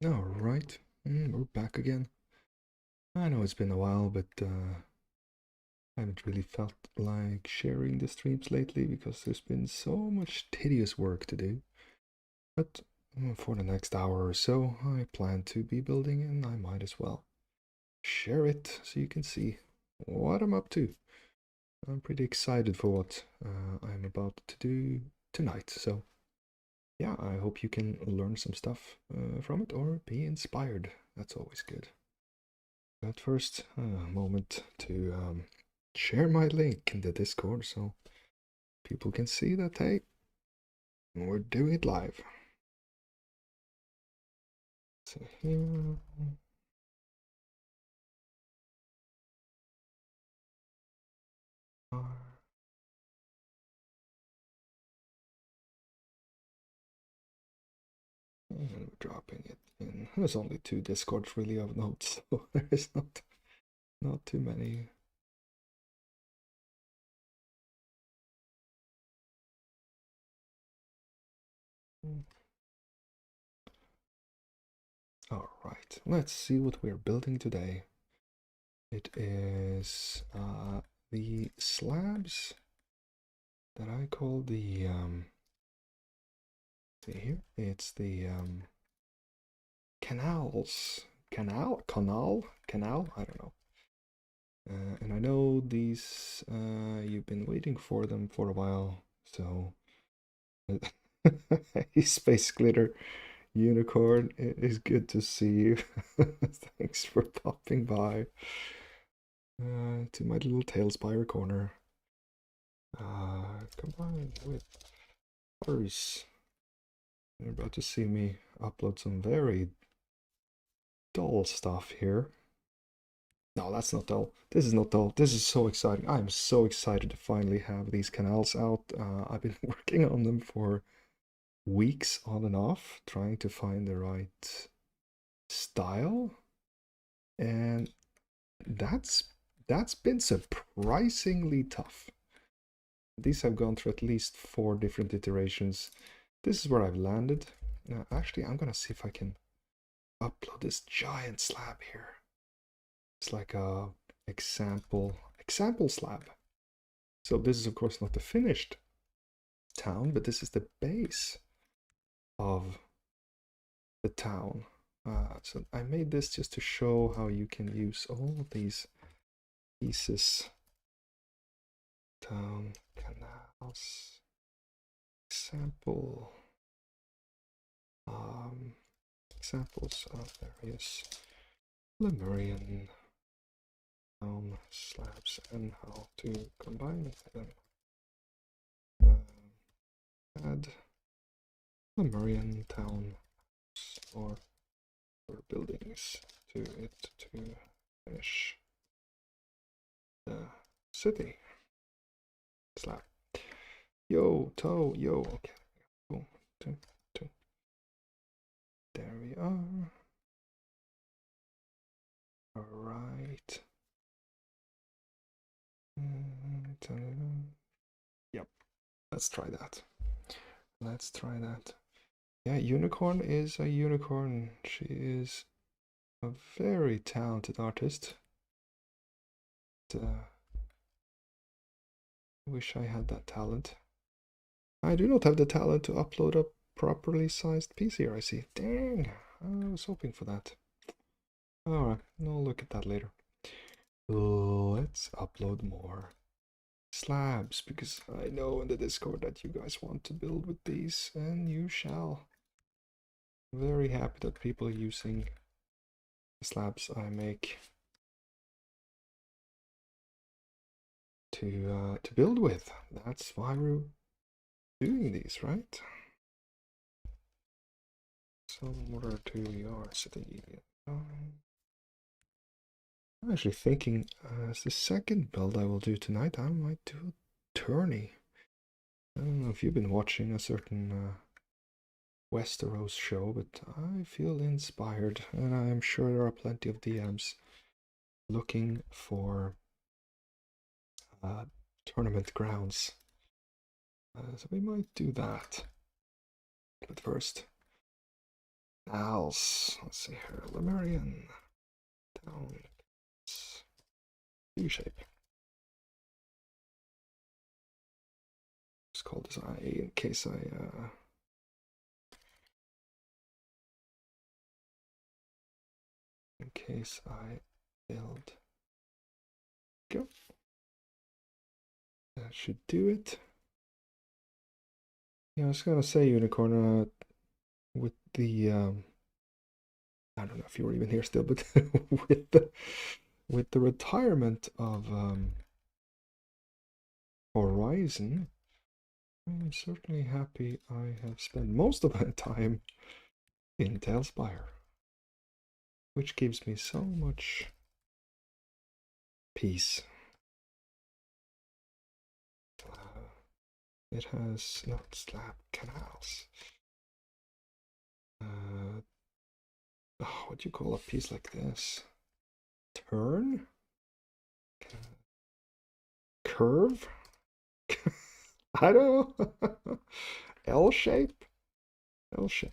All right, we're back again. I know it's been a while, but I haven't really felt like sharing the streams lately because there's been so much tedious work to do. But for the next hour or so, I plan to be building and I might as well share it so you can see what I'm up to. I'm pretty excited for what I'm about to do tonight. So yeah, I hope you can learn some stuff from it or be inspired. That's always good. But first, a moment to share my link in the Discord so people can see that, hey, we're doing it live. So here. Are... And we're dropping it in. There's only 2 Discords really of notes, so there's not too many. All right, let's see what we're building today. It is the slabs that I call the see here. It's the canals. Canal? I don't know. And I know these, you've been waiting for them for a while, so. Space Glitter Unicorn, it is good to see you. Thanks for popping by to my little TaleSpire corner. Combined with others. You're about to see me upload some very dull stuff here. No, that's not dull. This is not dull. This is so exciting. I'm so excited to finally have these canals out. I've been working on them for weeks on and off, trying to find the right style. And that's been surprisingly tough. These have gone through at least 4 different iterations. This is where I've landed. Actually, I'm gonna see if I can upload this giant slab here. It's like a example slab. So this is of course not the finished town, but this is the base of the town. So I made this just to show how you can use all of these pieces. Town canals example examples of various Lemurian slabs and how to combine them. Add Lemurian town or buildings to it to finish the city. Slab. Yo, toe, yo. Okay. Boom. Two, two. There we are. All right. Yep. Let's try that. Let's try that. Yeah, Unicorn is a unicorn. She is a very talented artist. Wish I had that talent. I do not have the talent to upload a properly sized piece here, I see. Dang, I was hoping for that. Alright, I'll look at that later. Let's upload more slabs, because I know in the Discord that you guys want to build with these, and you shall. Very happy that people are using the slabs I make to build with. That's why we're doing these, right? Similar to your city. I'm actually thinking as the second build I will do tonight, I might do a tourney. I don't know if you've been watching a certain Westeros show, but I feel inspired, and I'm sure there are plenty of DMs looking for tournament grounds. So we might do that. But first, else. Let's see here. Lemurian down U shape. Just call this I in case I build. Go. That should do it. Yeah, I was gonna say unicorn with the I don't know if you were even here still, but with the retirement of Horizon, I'm certainly happy I have spent most of my time in TaleSpire, which gives me so much peace. It has not slab canals. What do you call a piece like this? Turn? Curve? I don't know. L shape? L shape.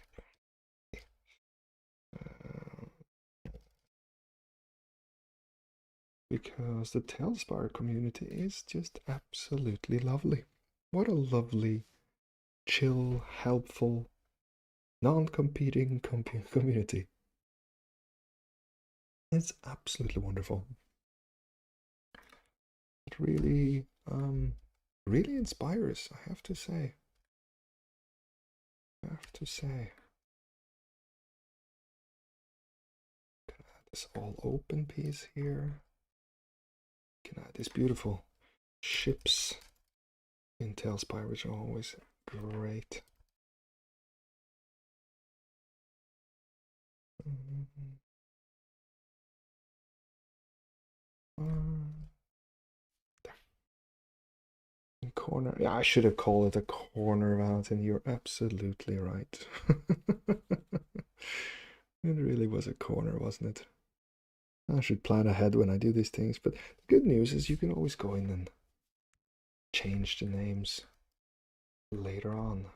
Because the TaleSpire community is just absolutely lovely. What a lovely, chill, helpful, non-competing community. It's absolutely wonderful. It really, really inspires, I have to say. Can I add this all open piece here? Can add these beautiful ships in TaleSpire, which are always great. Corner. Yeah, I should have called it a corner mountain. You're absolutely right. It really was a corner, wasn't it? I should plan ahead when I do these things, but the good news is you can always go in and change the names later on.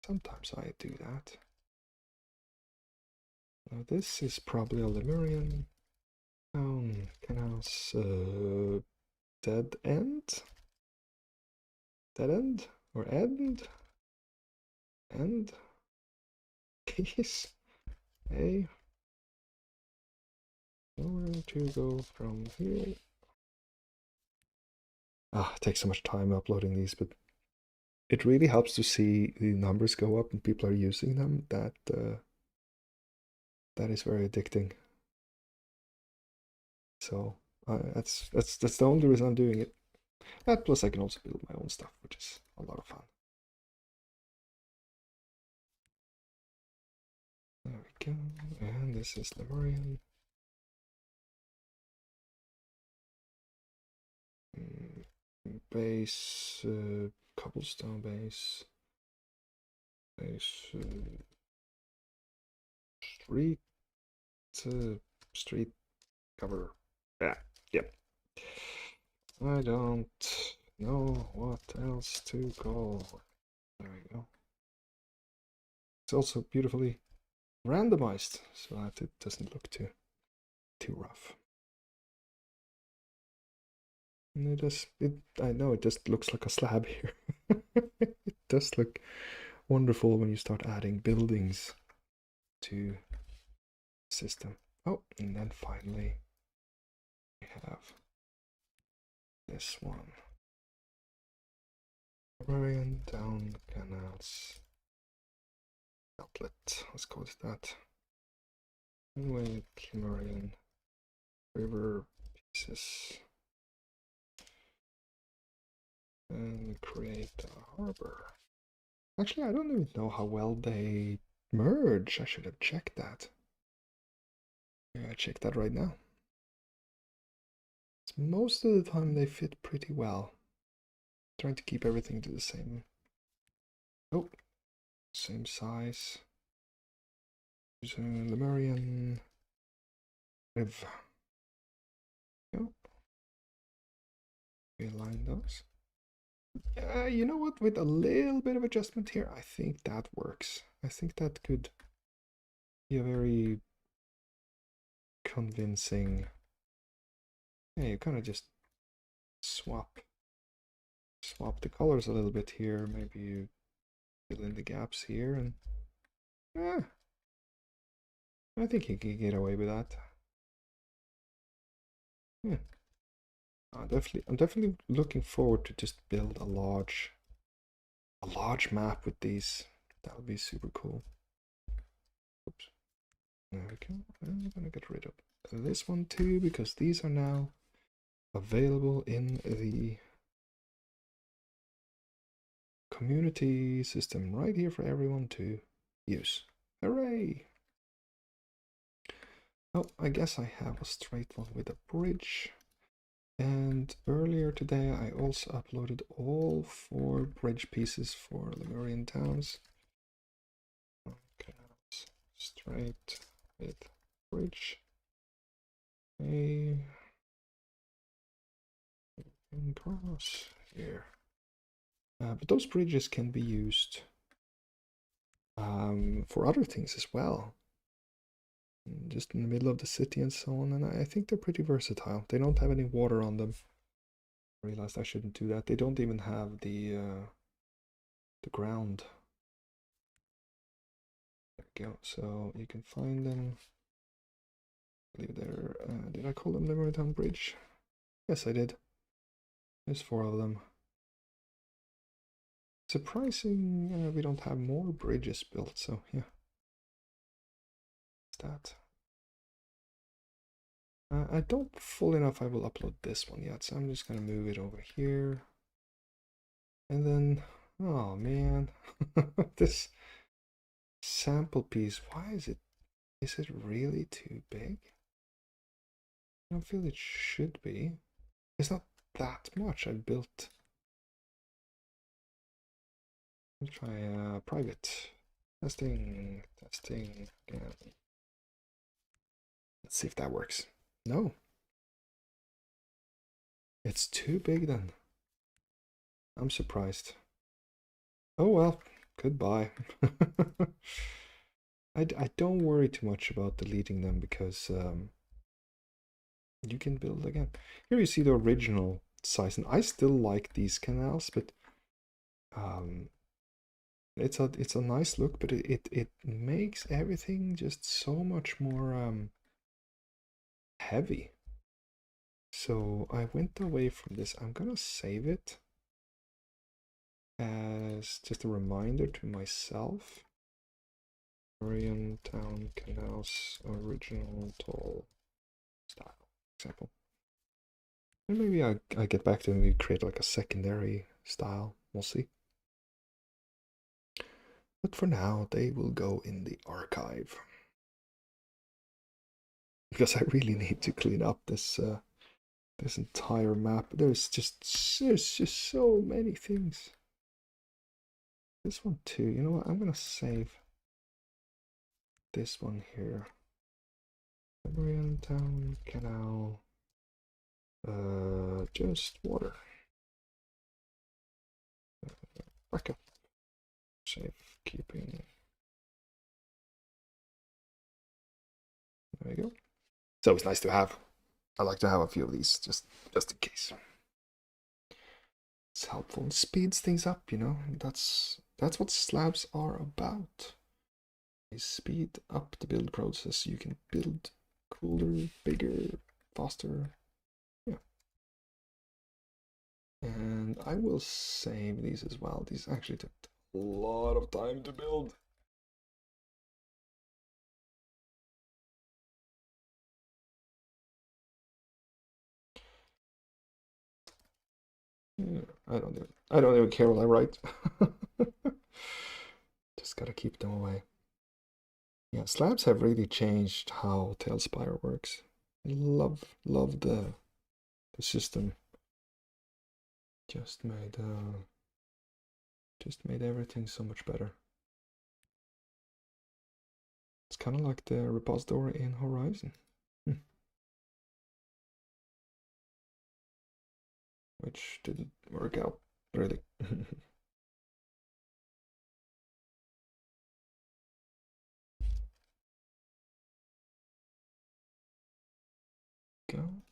Sometimes I do that. Now this is probably a Lemurian town. Canals dead end? Dead end? Or end? End? Keys? A. Nowhere to go from here. It takes so much time uploading these, but it really helps to see the numbers go up and people are using them. That is very addicting. So that's the only reason I'm doing it. That plus I can also build my own stuff, which is a lot of fun. There we go. And this is Lemurian. Base, cobblestone base. Base, street cover. Yeah, yep. I don't know what else to call. There we go. It's also beautifully randomized so that it doesn't look too rough. And I know it just looks like a slab here. It does look wonderful when you start adding buildings to the system. Oh, and then finally we have this one. Barbarian down canals outlet. Let's call it that. Anyway, Lemurian river pieces. And create a harbor. Actually, I don't even know how well they merge. I should have checked that. Yeah, I checked that right now. Most of the time they fit pretty well. Trying to keep everything to the same. Oh, same size. There's a Lemurian riv. Yep. We align those. You know what? With a little bit of adjustment here, I think that works. I think that could be a very convincing. Yeah, you kind of just swap the colors a little bit here. Maybe you fill in the gaps here, and I think you can get away with that. Yeah, I'm definitely looking forward to just build a large map with these. That would be super cool. Oops. There we go. I'm gonna get rid of this one too because these are now available in the community system right here for everyone to use. Hooray! Oh, I guess I have a straight one with a bridge. And earlier today I also uploaded all 4 bridge pieces for Lemurian towns. Okay, straight with bridge. A and cross here. But those bridges can be used for other things as well. Just in the middle of the city and so on, and I think they're pretty versatile. They don't have any water on them. I realized I shouldn't do that. They don't even have the ground. There we go. So you can find them. I believe they're. Did I call them the Marathon Bridge? Yes, I did. There's 4 of them. Surprising, we don't have more bridges built. So yeah, that. I don't fully know if I will upload this one yet, so I'm just gonna move it over here. And then, oh man, this sample piece, why is it really too big? I don't feel it should be. It's not that much I built. Let's try private testing again. Let's see if that works. No. It's too big then. I'm surprised. Oh well, goodbye. I don't worry too much about deleting them because you can build again. Here you see the original size, and I still like these canals, but it's a nice look, but it makes everything just so much more heavy. So I went away from this. I'm gonna save it as just a reminder to myself. Korean Town Canals original tall style example. And maybe I get back to maybe create like a secondary style. We'll see. But for now, they will go in the archive. Because I really need to clean up this this entire map. There's just so many things. This one too. You know what? I'm gonna save this one here. Lemurian Town Canal. Just water. Backup. Safe keeping. There we go. So it's nice to have. I like to have a few of these just in case. It's helpful. It speeds things up, you know. That's what slabs are about. They speed up the build process. You can build cooler, bigger, faster. Yeah. And I will save these as well. These actually took a lot of time to build. Yeah, I don't even care what I write. Just gotta keep them away. Yeah, slabs have really changed how TaleSpire works. I love the system. Just made everything so much better. It's kind of like the repository in Horizon. Which didn't work out Really. Go.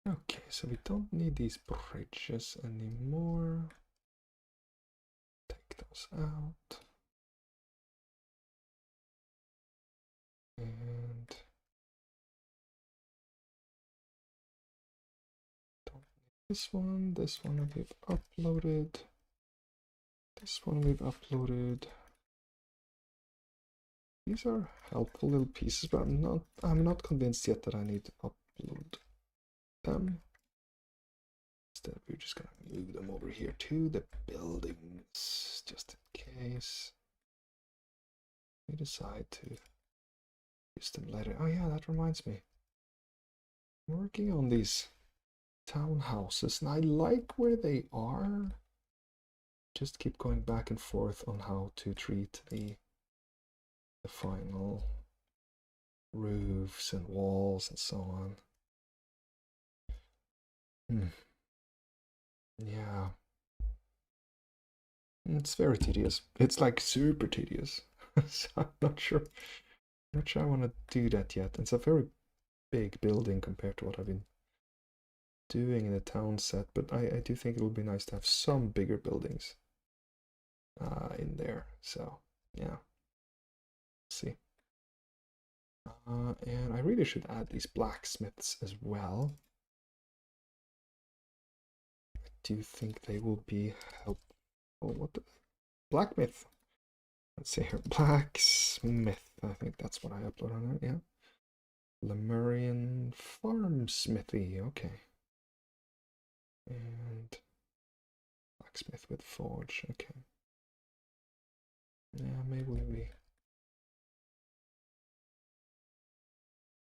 Okay, so we don't need these bridges anymore. Take those out. And don't need this one we've uploaded. This one we've uploaded. These are helpful little pieces, but I'm not convinced yet that I need to upload them. Instead, we're just gonna move them over here to the buildings, just in case we decide to use them later. Oh yeah, that reminds me. I'm working on these townhouses, and I like where they are. Just keep going back and forth on how to treat the final roofs and walls and so on. Yeah. It's very tedious. It's like super tedious. So I'm not sure. Not sure I want to do that yet. It's a very big building compared to what I've been doing in the town set, but I do think it would be nice to have some bigger buildings in there. So yeah, see. And I really should add these blacksmiths as well. I do think they will be helpful. What the blacksmith? Let's see here, blacksmith. I think that's what I upload on it. Yeah, Lemurian farm smithy. Okay, and blacksmith with forge. Okay. Yeah, maybe we.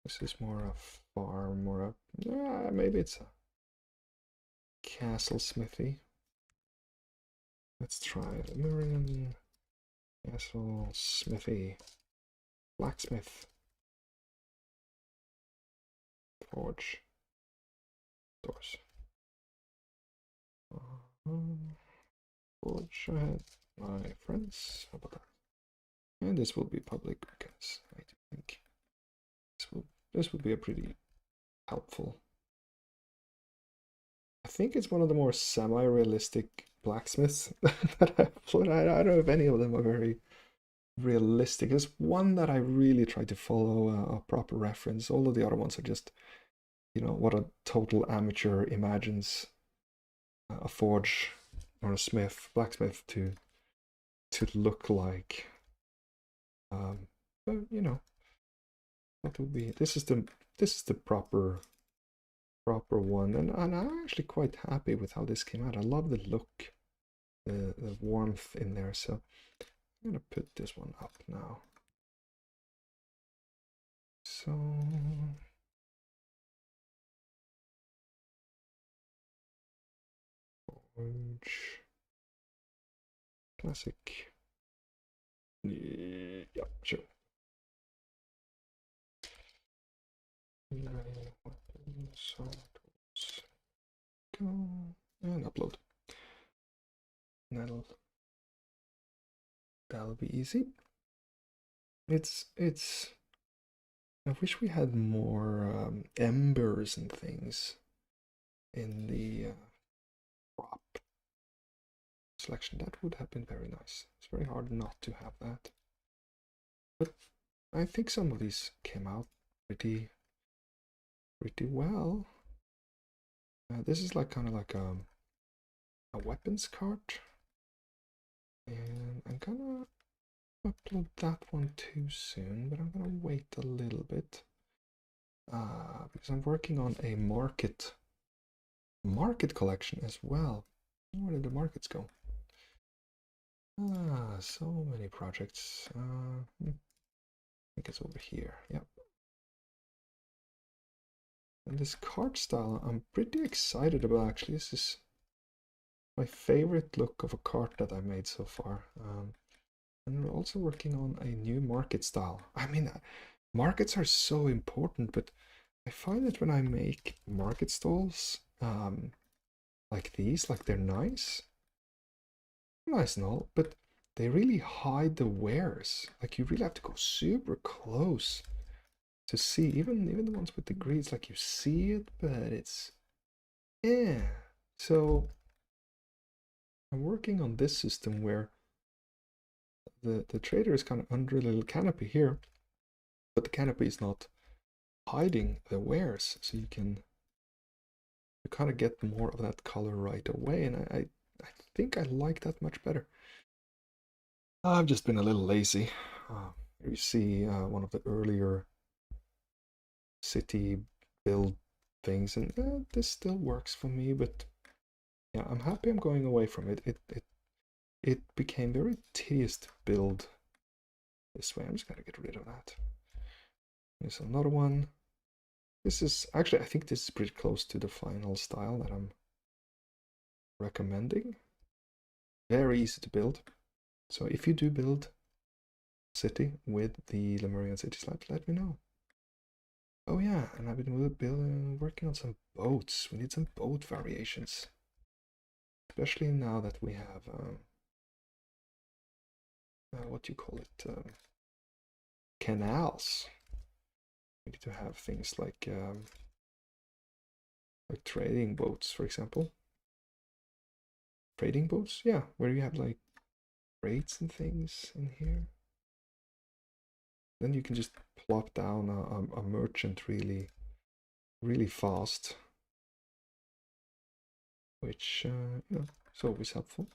This is more a farm or a. Yeah, maybe it's a castle smithy. Let's try Lemurian castle smithy. Blacksmith. Forge. Doors. Forge ahead, my friends. How about that? And this will be public because I do think this will be a pretty helpful. I think it's one of the more semi-realistic blacksmiths that I've uploaded. I don't know if any of them are very realistic. There's one that I really tried to follow a proper reference. All of the other ones are just, you know, what a total amateur imagines a forge or a blacksmith to look like. But you know, that would be this is the proper one, and I'm actually quite happy with how this came out. I love the look, the warmth in there. So I'm gonna put this one up now. So orange classic. Yeah, sure. Go and upload. That'll be easy. It's I wish we had more embers and things in the crop selection. That would have been very nice. It's very hard not to have that. But I think some of these came out pretty well. This is like kind of like a weapons cart. And I'm gonna upload that one too soon, but I'm gonna wait a little bit. Because I'm working on a market collection as well. Where did the markets go? So many projects. I think it's over here. Yep. And this card style, I'm pretty excited about actually. This is my favorite look of a card that I made so far. And we're also working on a new market style. I mean, markets are so important, but I find that when I make market stalls, like these, like they're nice. Nice and all, but they really hide the wares. Like you really have to go super close to see, even the ones with the grids, like you see it, but it's yeah. So I'm working on this system where the trader is kind of under a little canopy here, but the canopy is not hiding the wares, so you kind of get more of that color right away, and I think I like that much better. I've just been a little lazy. You see one of the earlier city build things, and this still works for me, but yeah, I'm happy I'm going away from it. It became very tedious to build this way. I'm just gonna get rid of that. There's another one. This is actually, I think this is pretty close to the final style that I'm recommending. Very easy to build. So if you do build city with the Lemurian city slabs, let me know. Oh yeah, and I've been working on some boats. We need some boat variations. Especially now that we have, what do you call it, canals. We need to have things like trading boats, for example. Trading boats, yeah, where you have like rates and things in here. Then you can just plop down a merchant really, really fast, which you know, is always helpful.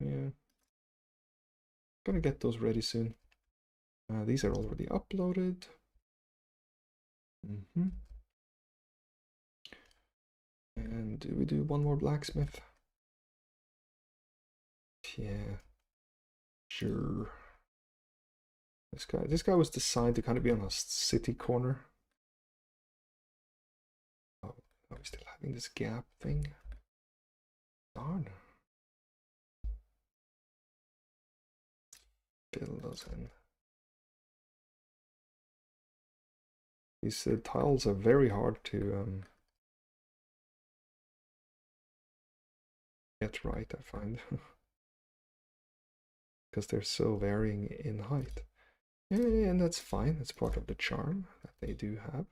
Yeah, gonna get those ready soon. These are already uploaded. And do we do one more blacksmith? Yeah, sure. This guy was designed to kind of be on a city corner. Oh, are we still having this gap thing? Darn. Fill those in. These tiles are very hard to get right, I find. Because they're so varying in height. Yeah, and that's fine. That's part of the charm that they do have.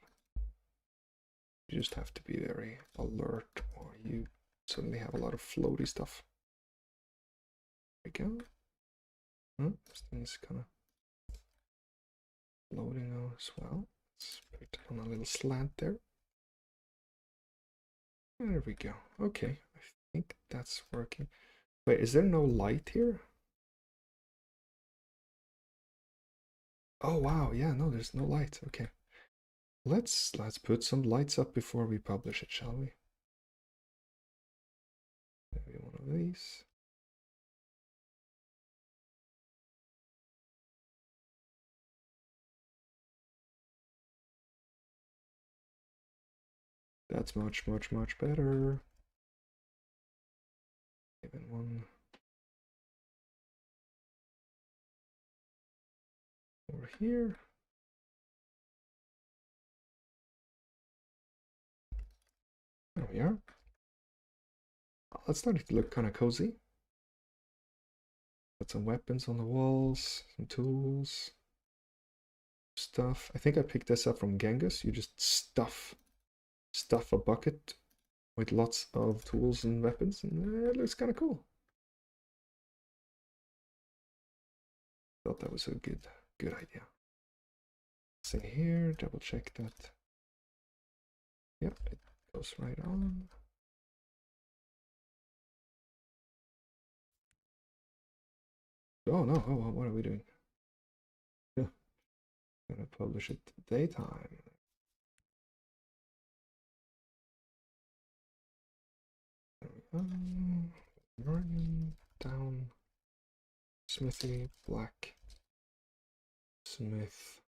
You just have to be very alert, or you suddenly have a lot of floaty stuff. There we go. Oh, this thing's kind of floating now as well. Let's put it on a little slant there. There we go. Okay, I think that's working. Wait, is there no light here? Oh wow, yeah, no, there's no light. Okay. Let's put some lights up before we publish it, shall we? Maybe one of these. That's much, much, much better. Even one over here. There we are. Oh, that's starting to look kind of cozy. Got some weapons on the walls, some tools, stuff. I think I picked this up from Genghis. You just stuff a bucket with lots of tools and weapons, and it looks kind of cool. Thought that was a good idea. See here, double check that. Yep, it goes right on. Oh no, oh, what are we doing? Yeah, gonna publish it daytime. Morning, down, smithy, black, smith.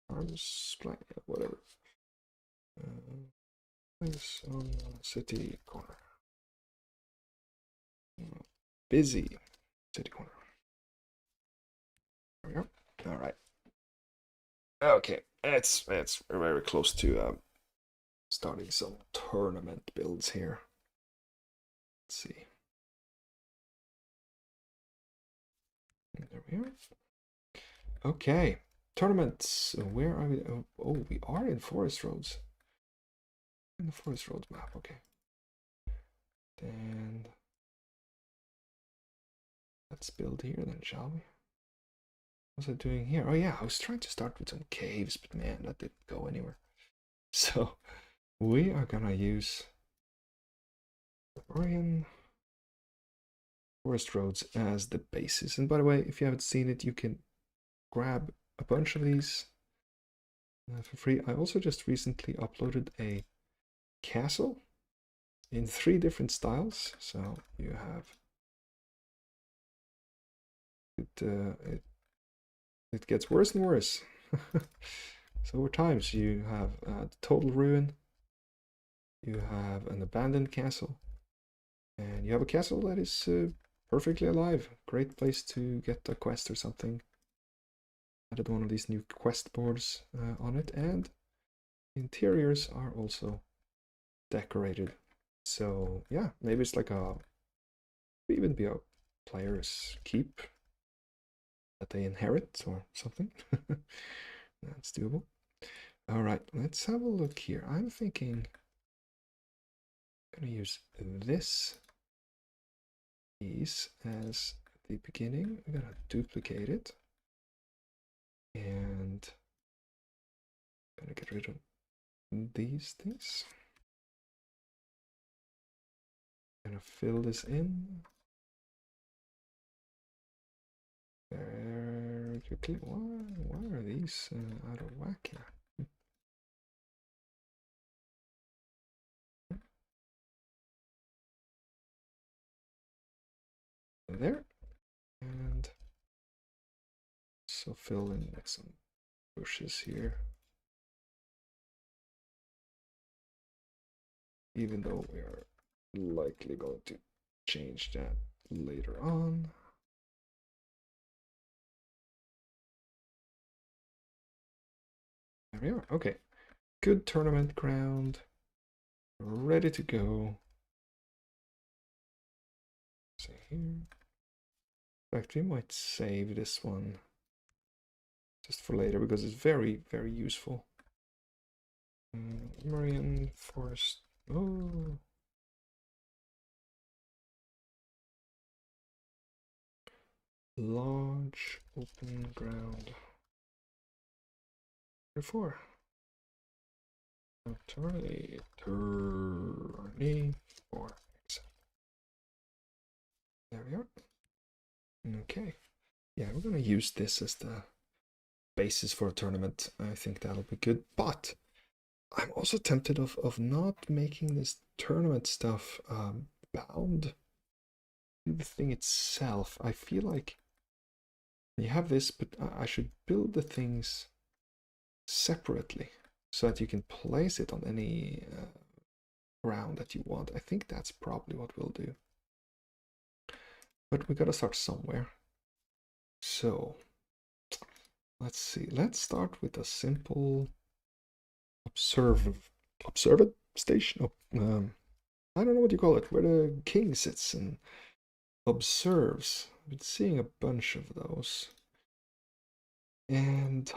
Arms, whatever. Place on city corner. Busy city corner. There we go. All right. Okay, it's very close to starting some tournament builds here. Let's see. There we are. Okay, tournaments. Where are we? Oh, we are in Forest Roads. In the Forest Roads map. Okay. Then let's build here then, shall we? What's I doing here? Oh yeah, I was trying to start with some caves, but man, that didn't go anywhere. So we are gonna use Orion Forest Roads as the basis. And by the way, if you haven't seen it, you can grab a bunch of these for free. I also just recently uploaded a castle in 3 different styles. So you have it gets worse and worse. So over times you have the total ruin, you have an abandoned castle, and you have a castle that is perfectly alive. Great place to get a quest or something. Added one of these new quest boards on it, and interiors are also decorated. So yeah, maybe it's like a, even be a player's keep that they inherit or something. That's doable. All right, let's have a look here. I'm thinking I'm gonna use this piece as the beginning. I'm gonna duplicate it and I'm gonna get rid of these things. I'm gonna fill this in very quickly. Why are these out of whack here? There, and so fill in with some bushes here, even though we are likely going to change that later on. There we are. Okay, good tournament ground, ready to go. See here. In fact, we might save this one just for later because it's very, very useful. Marian Forest. Oh. Large open ground. 4. Turny 4. There we are. Okay. Yeah, we're gonna use this as the basis for a tournament. I think that'll be good. But I'm also tempted of not making this tournament stuff bound to the thing itself. I feel like you have this, but I should build the things separately so that you can place it on any ground that you want. I think that's probably what we'll do. But we gotta start somewhere. So let's see. Let's start with a simple observant station. I don't know what you call it, where the king sits and observes. I've been seeing a bunch of those. And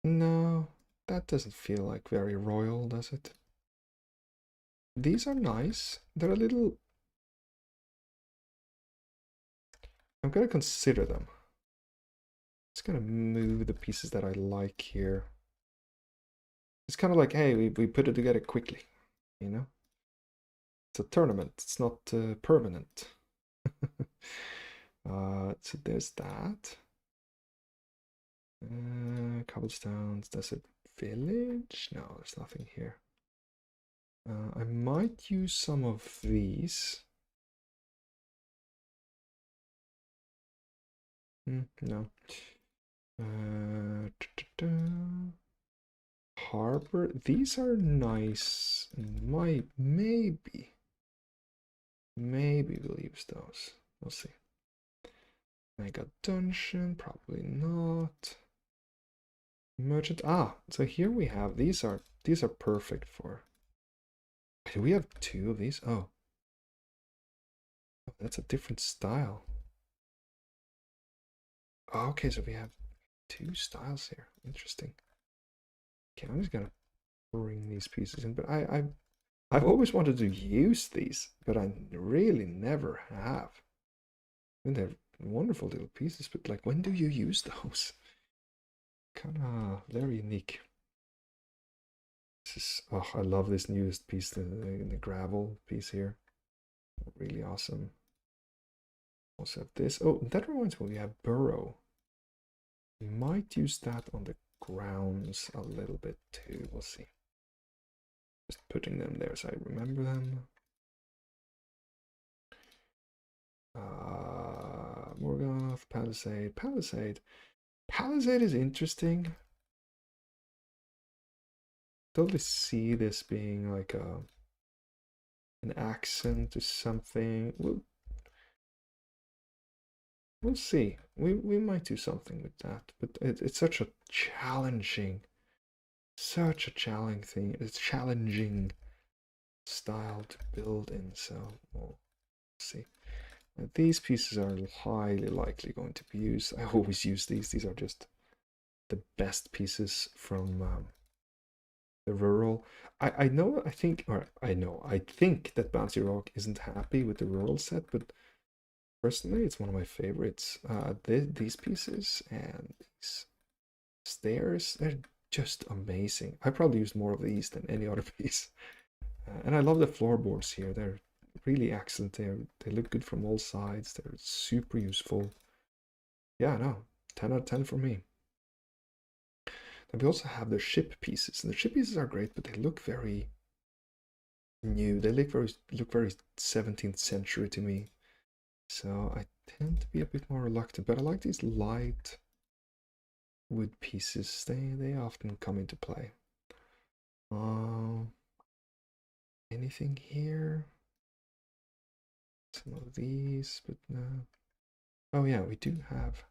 no, that doesn't feel like very royal, does it? These are nice. They're a little... I'm gonna consider them. Just gonna move the pieces that I like here. It's kind of like, hey, we put it together quickly, you know? It's a tournament, it's not permanent. So there's that. Cobblestones, does it village? No, there's nothing here. I might use some of these. No. Harbor, these are nice. Maybe we'll use those. We'll see. Mega Dungeon, probably not. Merchant. Ah, so here we have these are perfect for. Do we have two of these? Oh, that's a different style. Oh, okay, so we have two styles here. Interesting. Okay, I'm just gonna bring these pieces in, but I've always wanted to use these, but I really never have. And they're wonderful little pieces, but like, when do you use those? Kind of very unique. This is, oh, I love this newest piece, the gravel piece here. Really awesome. Also have this. Oh, that reminds me, we have burrow. We might use that on the grounds a little bit too. We'll see. Just putting them there so I remember them. Morgoth, Palisade. Palisade is interesting. Totally see this being like an accent to something. We'll see. We might do something with that, but it's such a challenging thing. It's challenging style to build in, so we'll see. These pieces are highly likely going to be used. I always use these. These are just the best pieces from the rural. I know, I think that Bouncy Rock isn't happy with the rural set, but personally, it's one of my favorites. These pieces and these stairs, they're just amazing. I probably use more of these than any other piece. And I love the floorboards here. They're really excellent. They look good from all sides. They're super useful. Yeah, no, 10 out of 10 for me. And we also have the ship pieces. And the ship pieces are great, but they look very new. They look very 17th century to me. So I tend to be a bit more reluctant, but I like these light wood pieces. They often come into play. Anything here? Some of these, but no. Oh yeah, we do have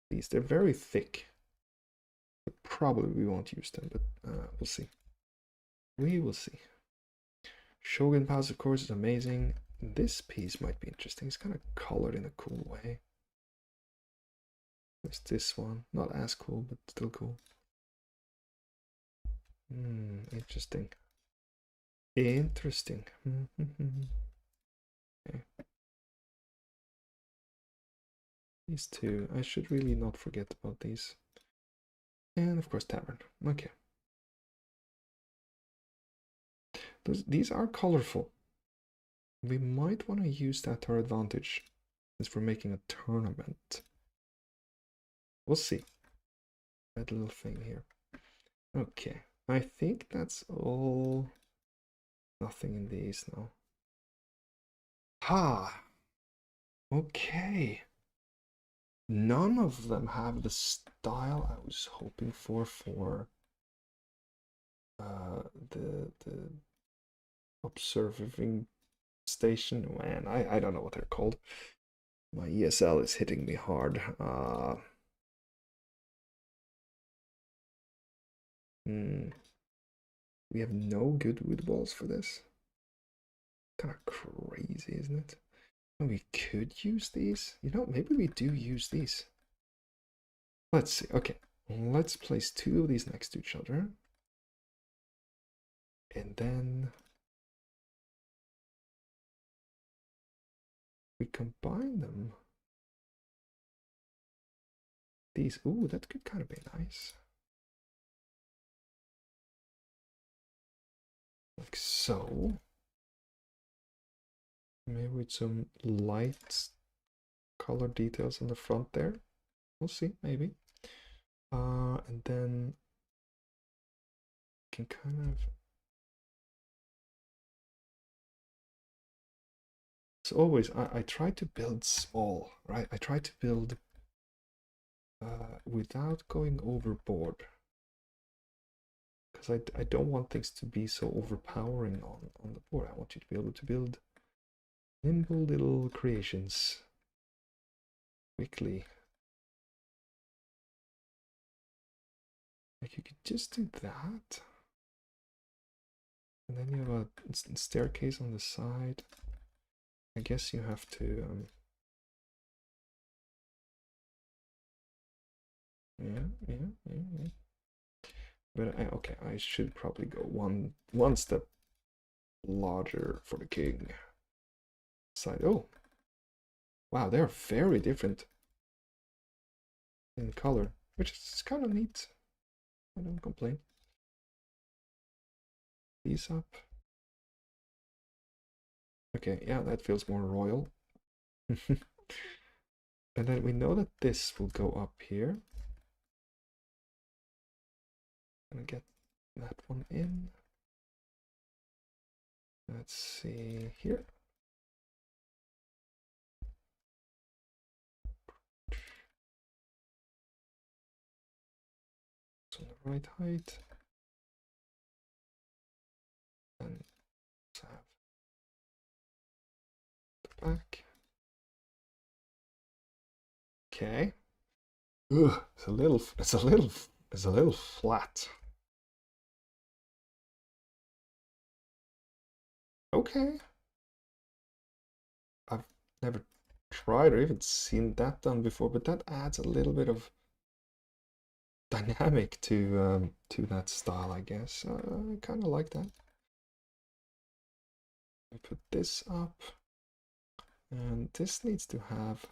these. They're very thick. But probably we won't use them, but we'll see. We will see. Shogun Pass, of course, is amazing. This piece might be interesting. It's kind of colored in a cool way. There's this one. Not as cool, but still cool. Interesting. Interesting. Okay. These two. I should really not forget about these. And of course, Tavern. Okay. These are colorful. We might want to use that to our advantage since we're making a tournament. We'll see. That little thing here. Okay. I think that's all. Nothing in these now. Ha! Okay. None of them have the style I was hoping for the observing station. Man, I don't know what they're called. My ESL is hitting me hard. We have no good wood walls for this. Kind of crazy, isn't it? We could use these. You know, maybe we do use these. Let's see. Okay, let's place two of these next to each other. And then we combine them. These, ooh, that could kind of be nice. Like so. Maybe with some light color details on the front there. We'll see, maybe. And then can kind of. So always, I try to build small, right? I try to build without going overboard. Because I don't want things to be so overpowering on the board. I want you to be able to build nimble little creations. quickly. Like you could just do that. And then you have a staircase on the side. I guess you have to yeah. But okay, I should probably go one step larger for the king side. Oh, wow, they're very different in color, which is kind of neat. I don't complain. These up. Okay, yeah, that feels more royal. And then we know that this will go up here. Gonna get that one in. Let's see here. It's on the right height. And let's have the back. Okay. Ugh, it's a little flat. Okay. I've never tried or even seen that done before, but that adds a little bit of dynamic to that style, I guess. I kind of like that. I put this up, and this needs to have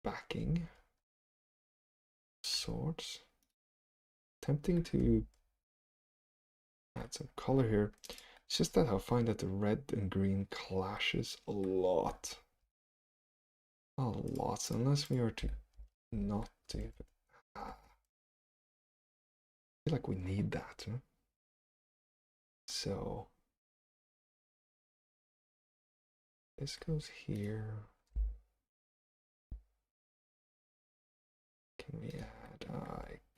backing sorts. Tempting to add some color here. It's just that I find that the red and green clashes a lot. A lot, unless we were to not do it. I feel like we need that, huh? So this goes here. Can we add?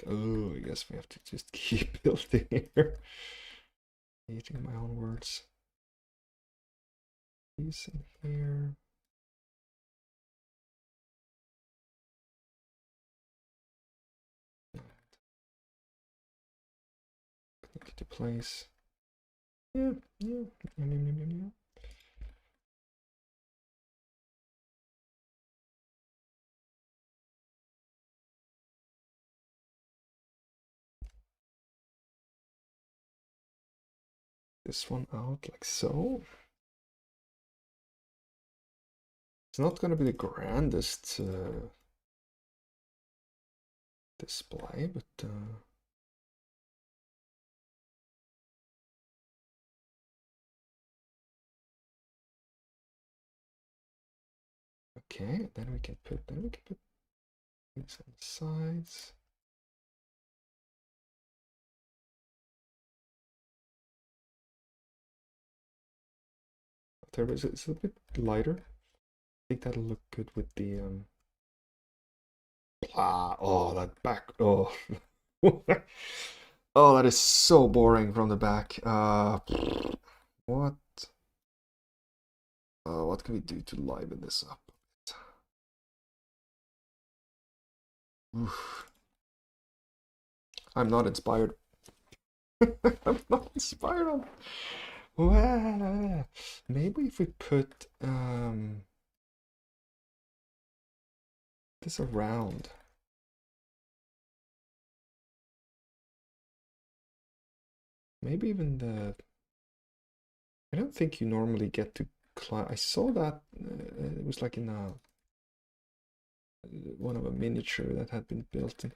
Oh, I guess we have to just keep building here. Eating my own words. These in here. Connect it to place. Yeah. This one out like so. It's not going to be the grandest display, but okay. Then we can put things on the sides. There is it's a bit lighter. I think that'll look good with the oh, that back. Oh. Oh, that is so boring from the back. What? What can we do to liven this up? Oof. I'm not inspired. I'm not inspired on. Well, maybe if we put this around. Maybe even the. I don't think you normally get to climb. I saw that it was like in one of a miniature that had been built. And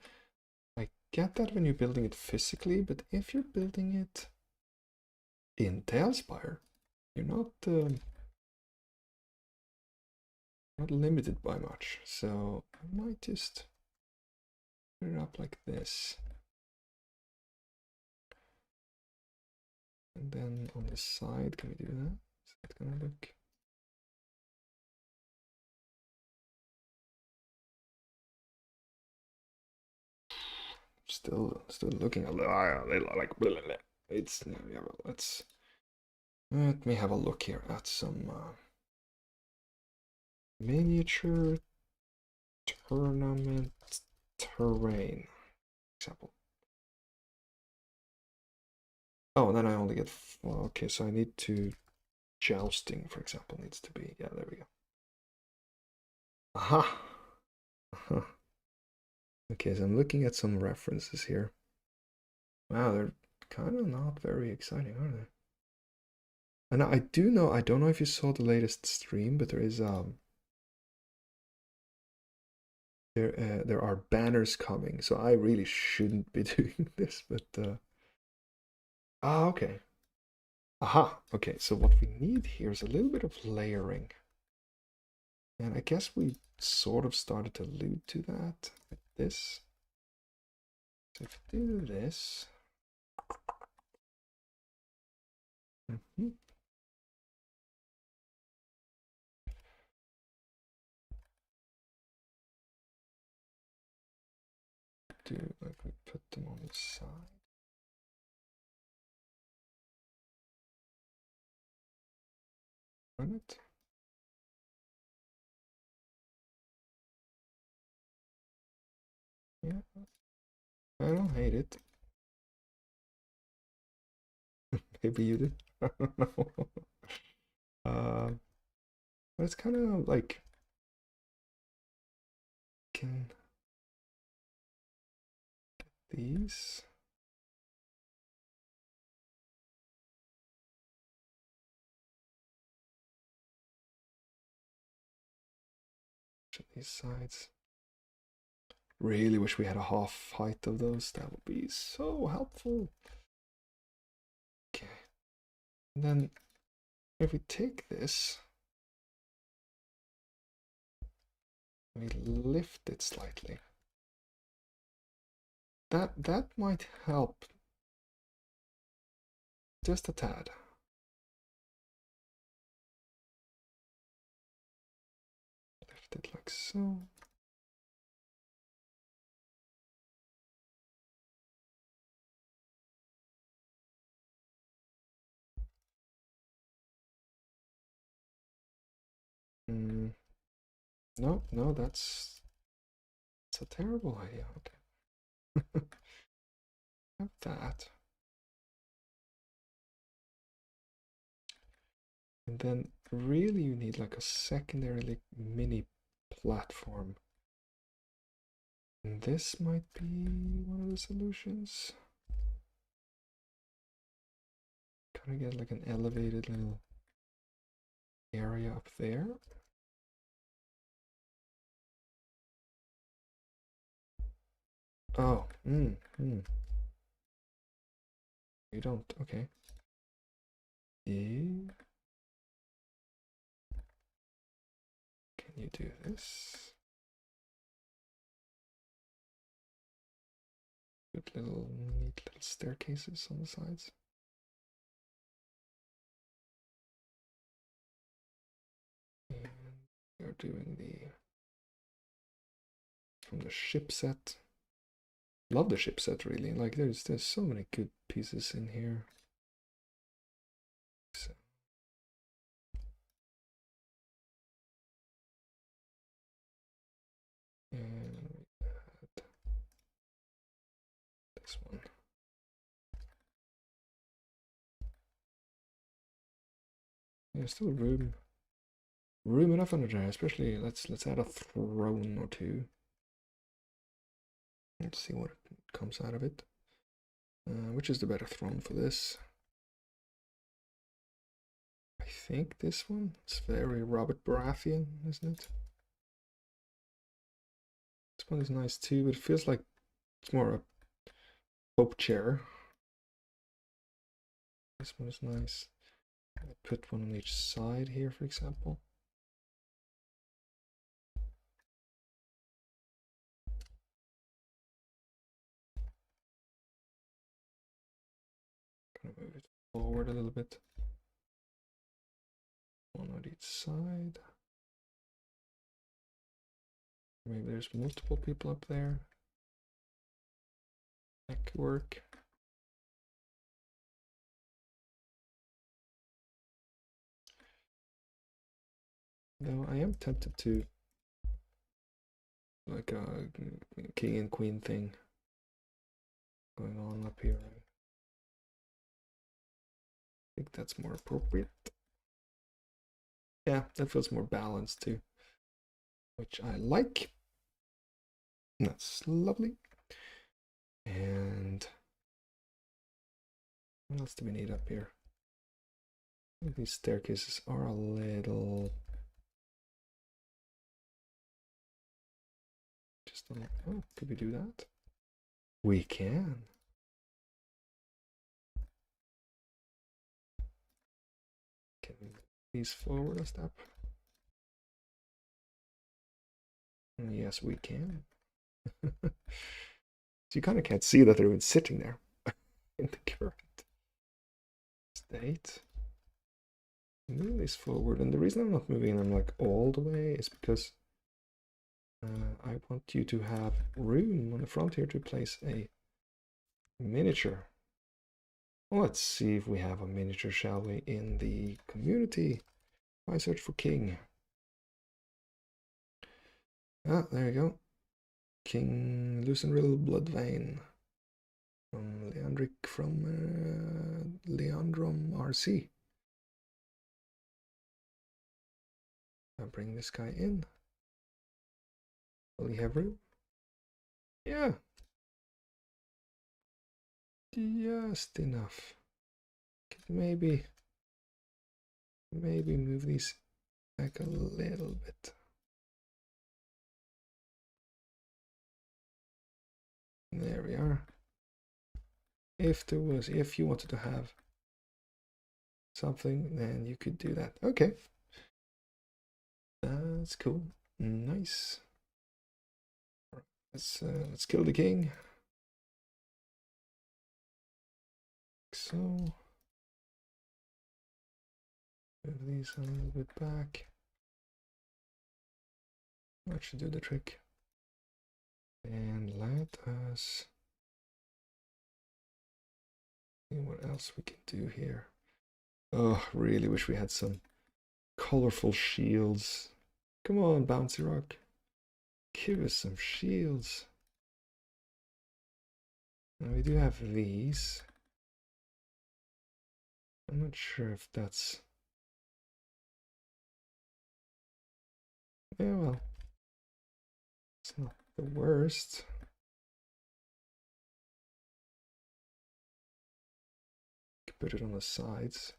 I get that when you're building it physically, but if you're building it in TaleSpire, you're not limited by much. So I might just put it up like this. And then on the side, can we do that? Is that gonna look? Still looking a little like blah, blah, blah. It's yeah. Well, let me have a look here at some Miniature tournament terrain, example. Oh, and then I only get, okay, so I need to, jousting, for example, needs to be, yeah, there we go. Aha! Aha. Okay, so I'm looking at some references here. Wow, they're kind of not very exciting, are they? And I do know, I don't know if you saw the latest stream, but there is there are banners coming, so I really shouldn't be doing this, but okay. Aha, okay, so what we need here is a little bit of layering. And I guess we sort of started to allude to that with this. So if we do this, do like we put them on the side. Run it. Yeah, I don't hate it. Maybe you did. I don't know. But it's kind of like can these. These sides. Really wish we had a half height of those. That would be so helpful. Okay. And then if we take this, we lift it slightly. That might help. Just a tad. Lift it like so. No, no, that's a terrible idea. Okay. Have that. And then really you need like a secondary mini platform. And this might be one of the solutions. Kind of get like an elevated little area up there. Oh, You don't, okay. Yeah. Can you do this? Good little, neat little staircases on the sides. And we're doing the, from the ship set. Love the ship set really. Like there's so many good pieces in here. So. And we had this one. Yeah, still room enough under there, especially let's add a throne or two. Let's see what comes out of it. Which is the better throne for this? I think this one. It's very Robert Baratheon, isn't it? This one is nice too, but it feels like it's more a Pope chair. This one is nice. I put one on each side here, for example. Kind of move it forward a little bit. One on each side. Maybe there's multiple people up there. Neck work. Though I am tempted to like a king and queen thing going on up here. I think that's more appropriate. Yeah, that feels more balanced too, which I like. That's lovely. And what else do we need up here? I think these staircases are a little... Just a little... Oh, could we do that? We can. Can we move these forward a step? Yes, we can. So you kind of can't see that they're even sitting there in the current state. Move these forward, and the reason I'm not moving them like all the way is because I want you to have room on the front here to place a miniature. Let's see if we have a miniature, shall we, in the community. I search for king. Ah, there you go. King Lucenrill Bloodvein from Leandric from Leandrum RC. I'll bring this guy in. Will he have room? Yeah. Just enough. Maybe move these back a little bit. There we are. If you wanted to have something, then you could do that. Okay. That's cool. Nice. Let's kill the king. So move these a little bit back. That should do the trick. And let us see what else we can do here. Oh, really wish we had some colorful shields. Come on, Bouncy Rock. Give us some shields. Now we do have these. I'm not sure if that's... Yeah, well, it's not the worst. Could put it on the sides.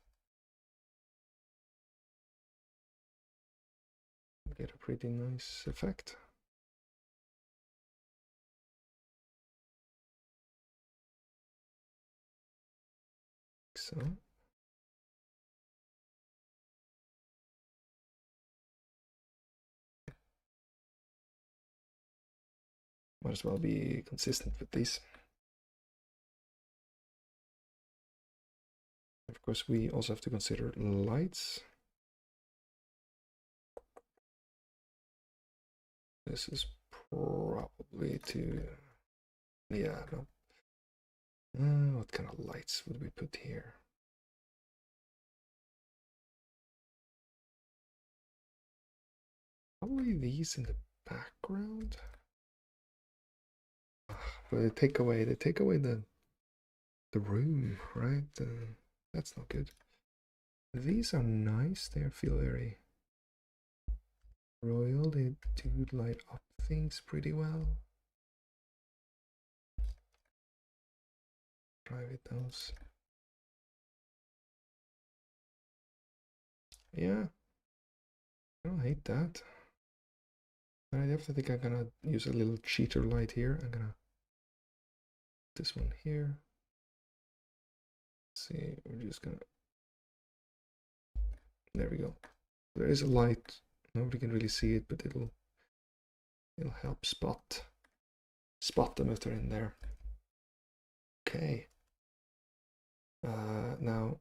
Get a pretty nice effect. So. Might as well be consistent with these. Of course, we also have to consider lights. This is probably too... Yeah, no. What kind of lights would we put here? Probably these in the background. But they take away the room, right? That's not good. These are nice. They feel very royal. They do light up things pretty well. Private those. Yeah, I don't hate that. But I definitely think I'm gonna use a little cheater light here. I'm gonna put this one here. Let's see, we're just gonna... There we go. There is a light. Nobody can really see it, but it'll help spot them if they're in there. Okay. Now,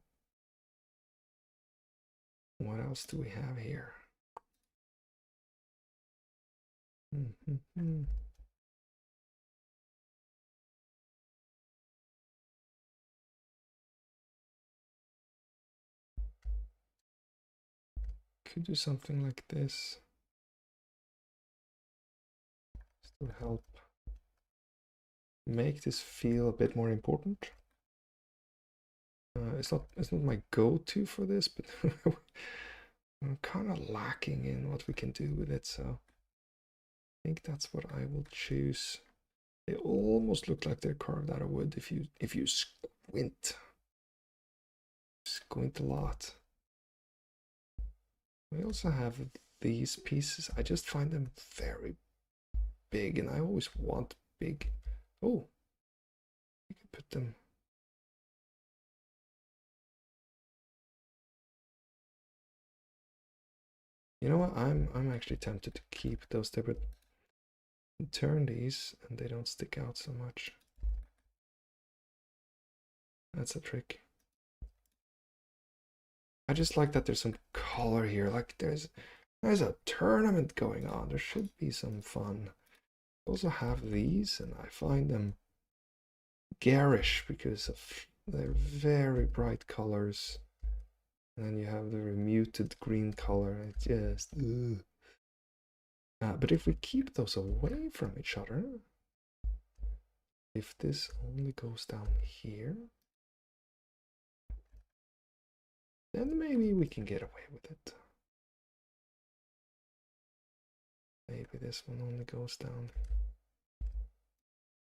what else do we have here? could do something like this to help make this feel a bit more important. It's not my go-to for this, but I'm kind of lacking in what we can do with it, so I think that's what I will choose. They almost look like they're carved out of wood if you squint a lot. We also have these pieces. I just find them very big, and I always want big. Oh, you can put them. You know what? I'm actually tempted to keep those there, but turn these and they don't stick out so much. That's a trick. I just like that there's some color here. Like there's a tournament going on. There should be some fun. I also have these, and I find them garish because of their very bright colors. And then you have the muted green color. It's just but if we keep those away from each other, if this only goes down here, then maybe we can get away with it. Maybe this one only goes down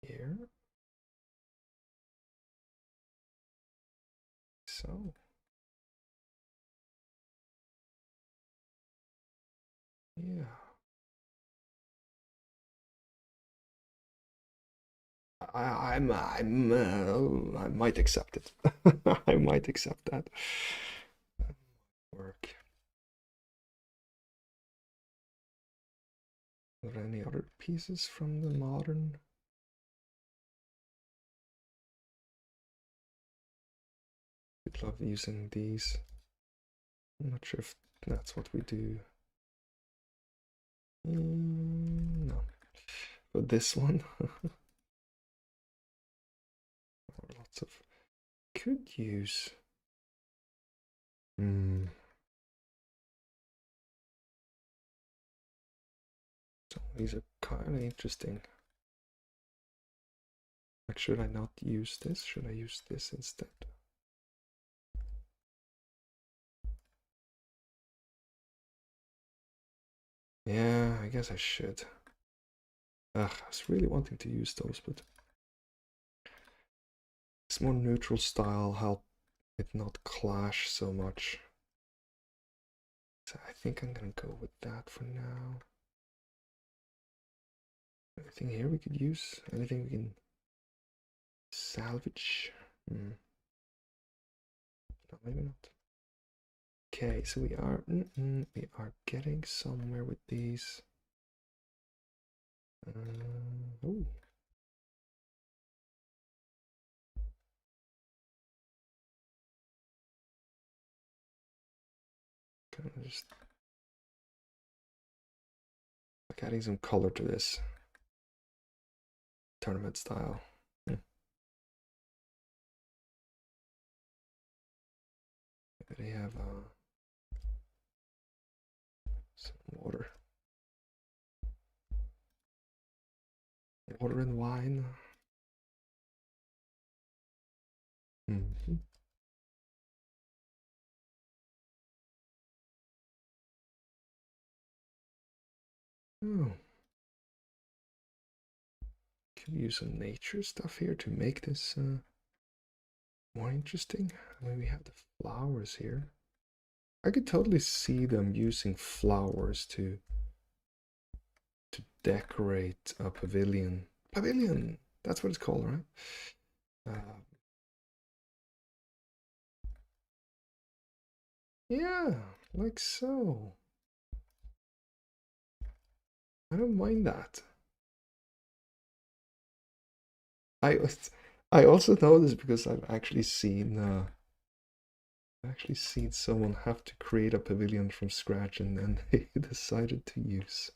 here. So. Yeah. I might accept it. I might accept that. Work. Are there any other pieces from the modern? I love using these. I'm not sure if that's what we do. No. But this one, lots of could use. So these are kind of interesting. Like, should I not use this? Should I use this instead? Yeah, I guess I should. Ugh, I was really wanting to use those, but this more neutral style help it not clash so much. So I think I'm gonna go with that for now. Anything here we could use? Anything we can salvage? No, maybe not. Okay, so we are getting somewhere with these. Oh. Kind of just like adding some color to this tournament style. They have some water and wine. Oh, could use some nature stuff here to make this more interesting. I mean, we have the flowers here. I could totally see them using flowers to decorate a pavilion. Pavilion, that's what it's called, right? Yeah, like so. I don't mind that. I I also know this because I've actually seen someone have to create a pavilion from scratch, and then they decided to use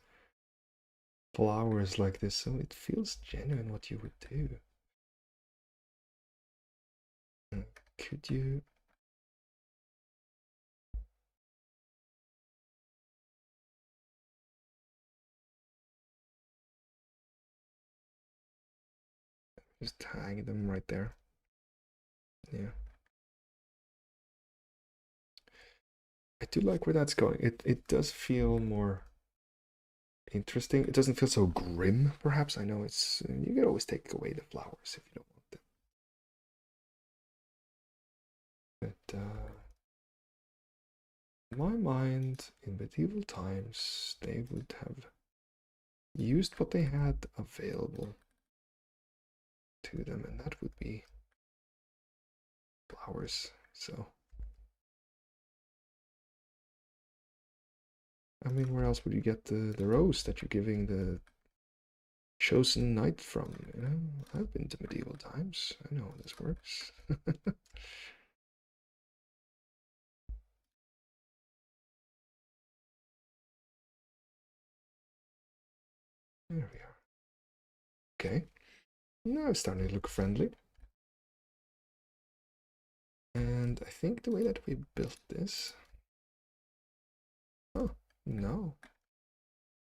flowers like this, so it feels genuine what you would do. Could you Just tag them right there. Yeah. I do like where that's going. It does feel more interesting. It doesn't feel so grim, perhaps. I know it's you can always take away the flowers if you don't want them. But in my mind, in medieval times, they would have used what they had available to them, and that would be flowers. So, I mean, where else would you get the rose that you're giving the chosen knight from? You know, I've been to medieval times. I know how this works. There we are. Okay. Now it's starting to look friendly. And I think the way that we built this... Oh, no.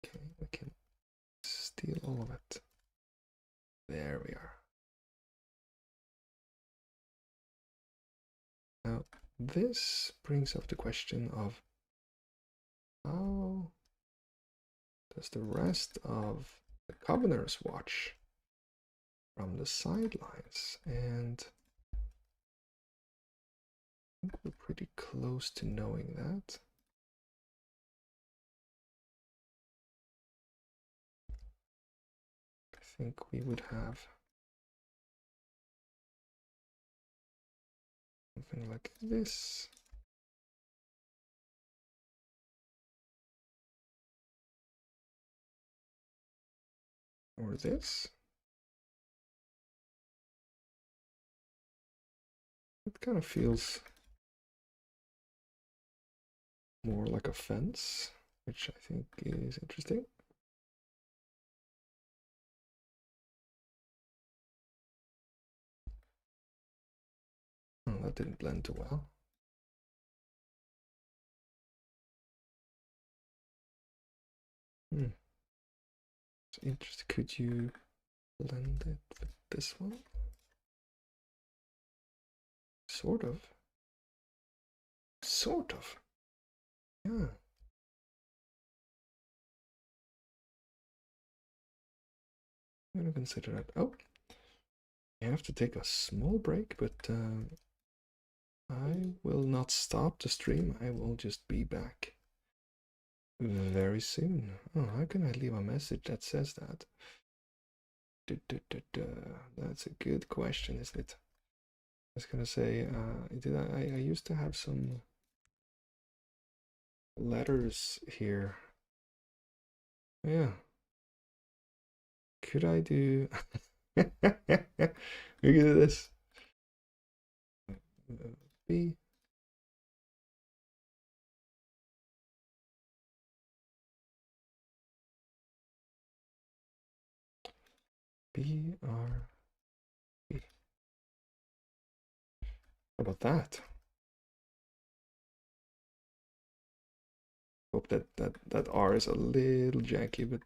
Okay, we can steal all of it. There we are. Now, this brings up the question of how does the rest of the Commoners watch from the sidelines? And I think we're pretty close to knowing that. I think we would have something like this. Or this. It kind of feels more like a fence, which I think is interesting. Oh, that didn't blend too well. It's interesting. Could you blend it with this one? Sort of. Sort of. Yeah. I'm gonna consider that. Oh, I have to take a small break, but I will not stop the stream. I will just be back very soon. Oh, how can I leave a message that says that? That's a good question, isn't it? I was gonna say, I used to have some letters here. Yeah. Could I do... We can do this. B. B R B. How about that? Hope that R is a little janky, but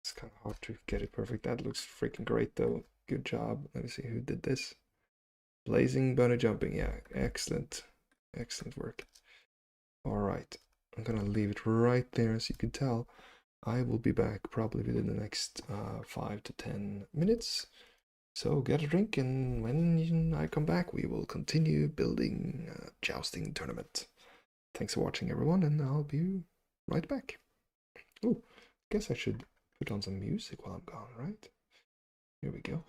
it's kind of hard to get it perfect. That looks freaking great though. Good job. Let me see who did this. Blazing bunny jumping. Yeah, excellent. Excellent work. All right. I'm gonna leave it right there. As you can tell, I will be back probably within the next 5 to 10 minutes. So get a drink, and when I come back, we will continue building a jousting tournament. Thanks for watching, everyone, and I'll be right back. Oh, guess I should put on some music while I'm gone, right? Here we go.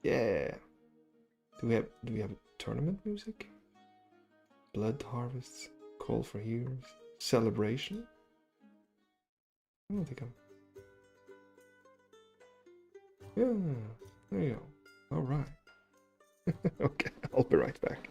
Yeah. Do we have tournament music? Blood harvests, call for heroes, celebration. I don't think I'm. Yeah, there you go. All right. Okay, I'll be right back.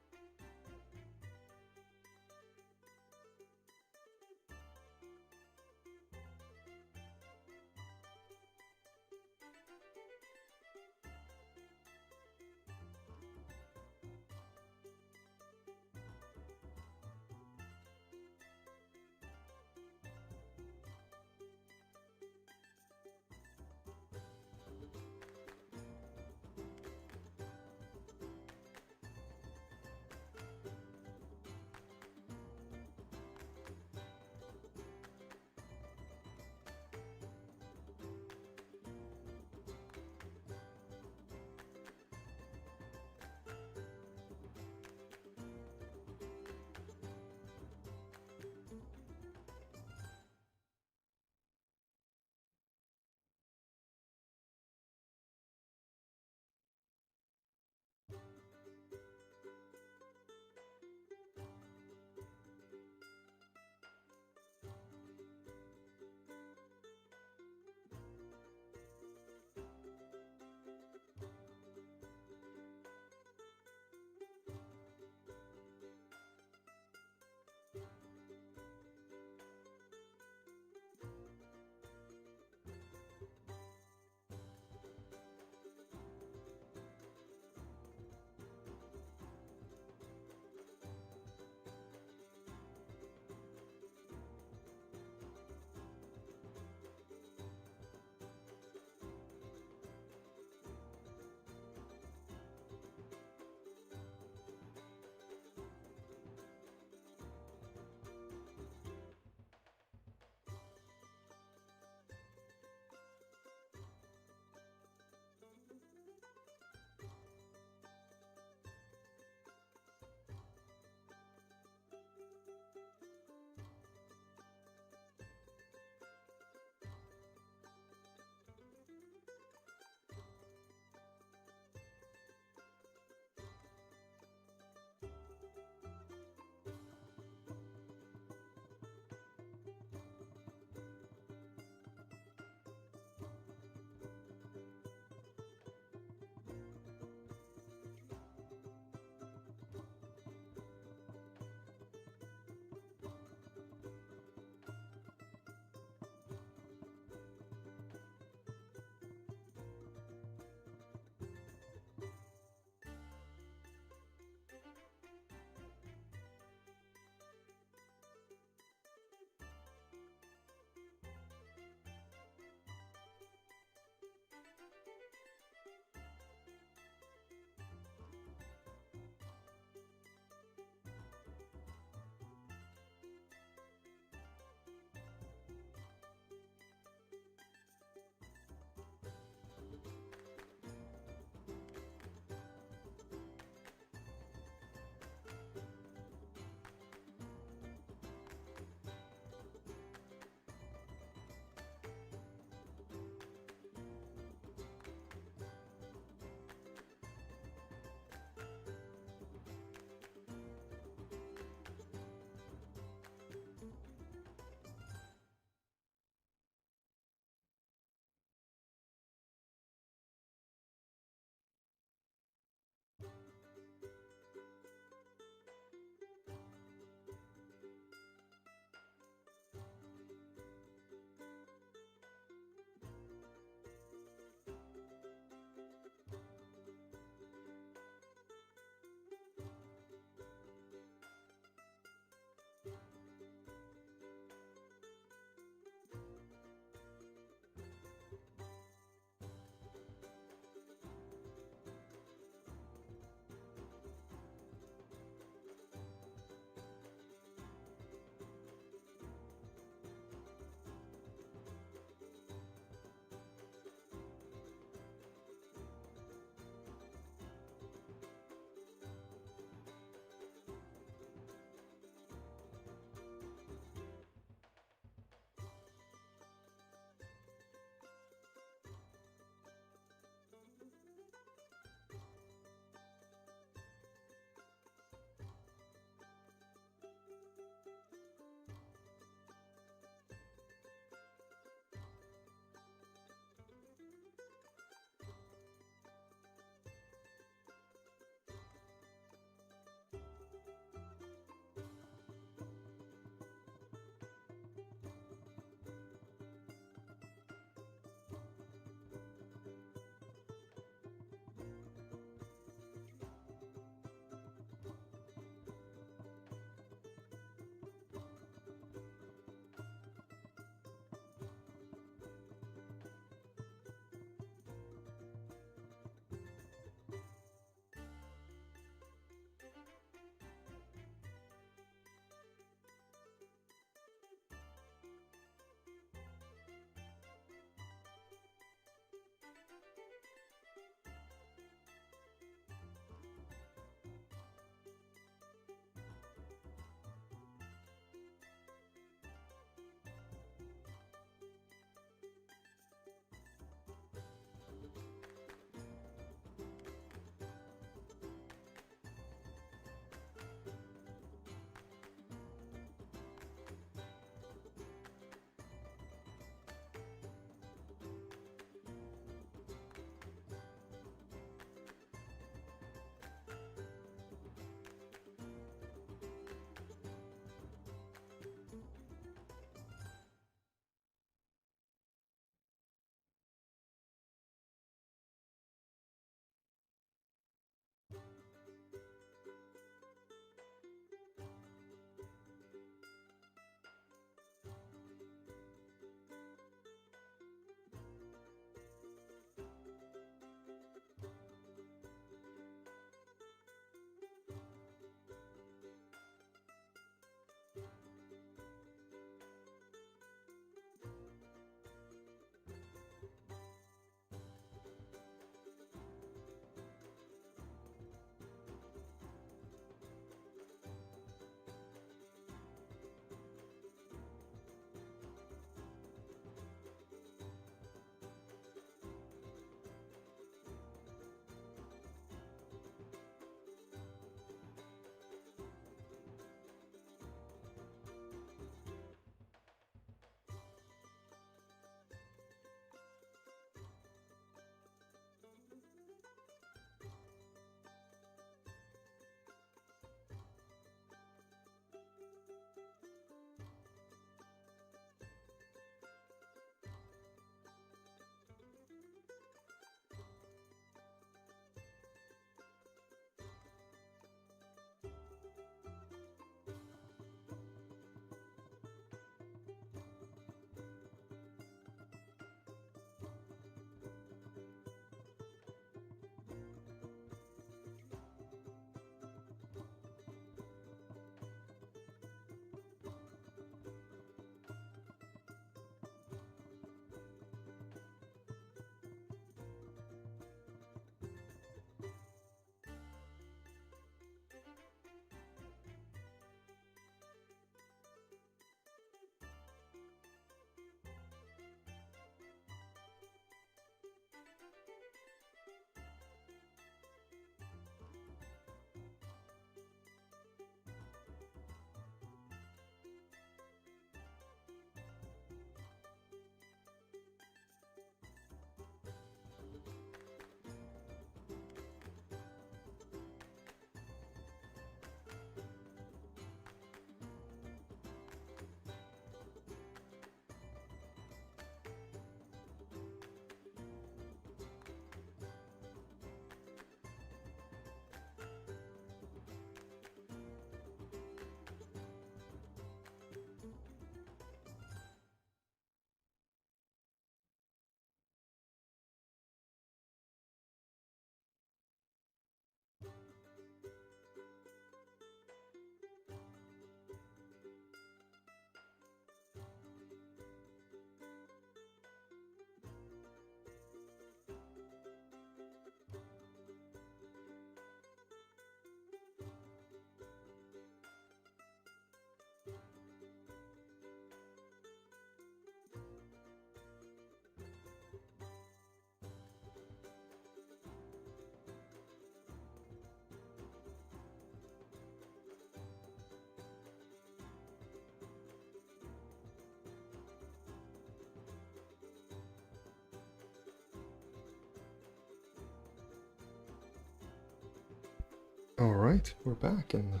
All right, we're back, and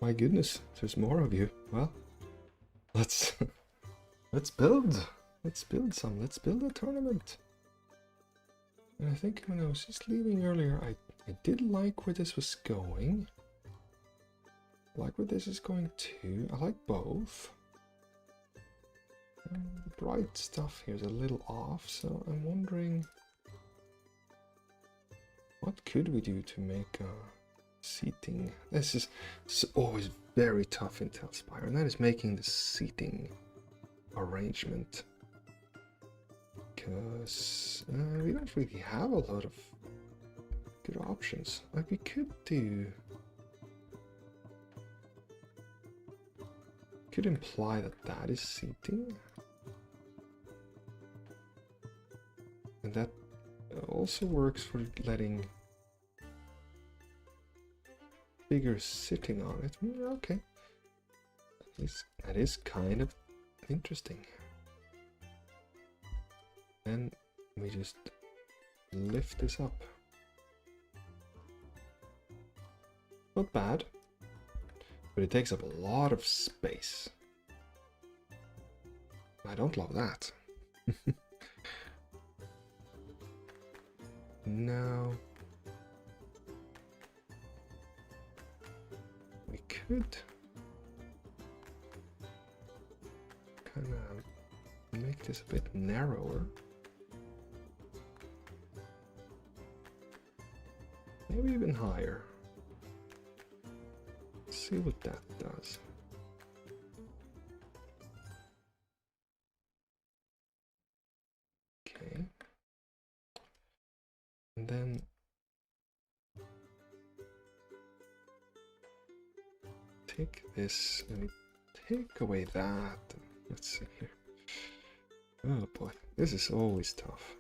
my goodness, there's more of you. Well, let's let's build. Let's build some. Let's build a tournament. And I think when I was just leaving earlier, I did like where this was going. I like where this is going too. I like both. The bright stuff here is a little off, so I'm wondering what could we do to make seating. This is always very tough in TaleSpire, and that is making the seating arrangement. Because we don't really have a lot of good options. Like we could imply that that is seating. And that also works for letting figures sitting on it. Okay. That is kind of interesting. And we just lift this up. Not bad, but it takes up a lot of space. I don't love that. Now, we could kind of make this a bit narrower. Maybe even higher. Let's see what that does. Okay. And then take this and we take away that. Let's see here. Oh boy, this is always tough.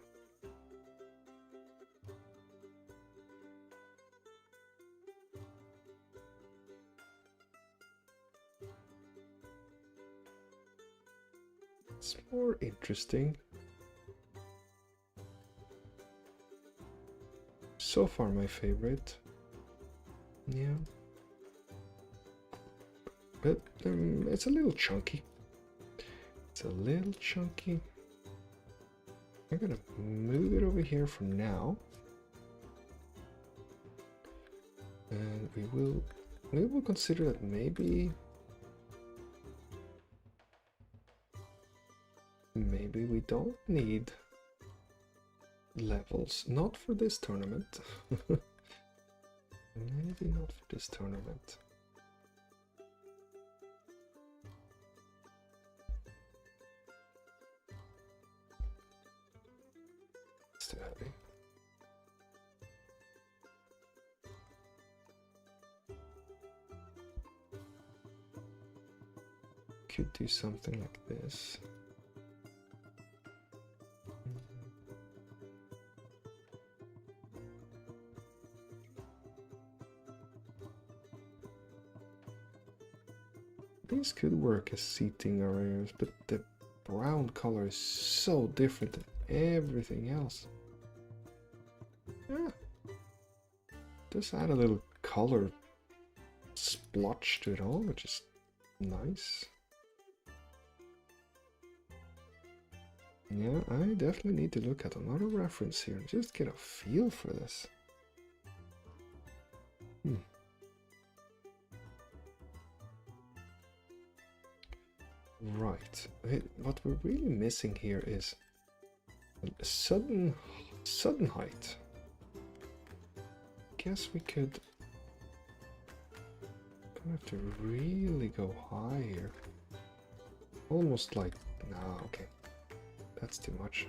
It's more interesting. So far my favorite. Yeah. But it's a little chunky. It's a little chunky. I'm gonna move it over here for now. And we will consider that maybe we don't need levels. Not for this tournament. Maybe not for this tournament. It's too heavy. Could do something like this. These could work as seating areas, but the brown color is so different than everything else. Yeah. Just add a little color splotch to it all, which is nice. Yeah, I definitely need to look at another reference here and just get a feel for this. Right. What we're really missing here is a sudden height. Guess we could have to really go high here. Almost like, no, okay. That's too much.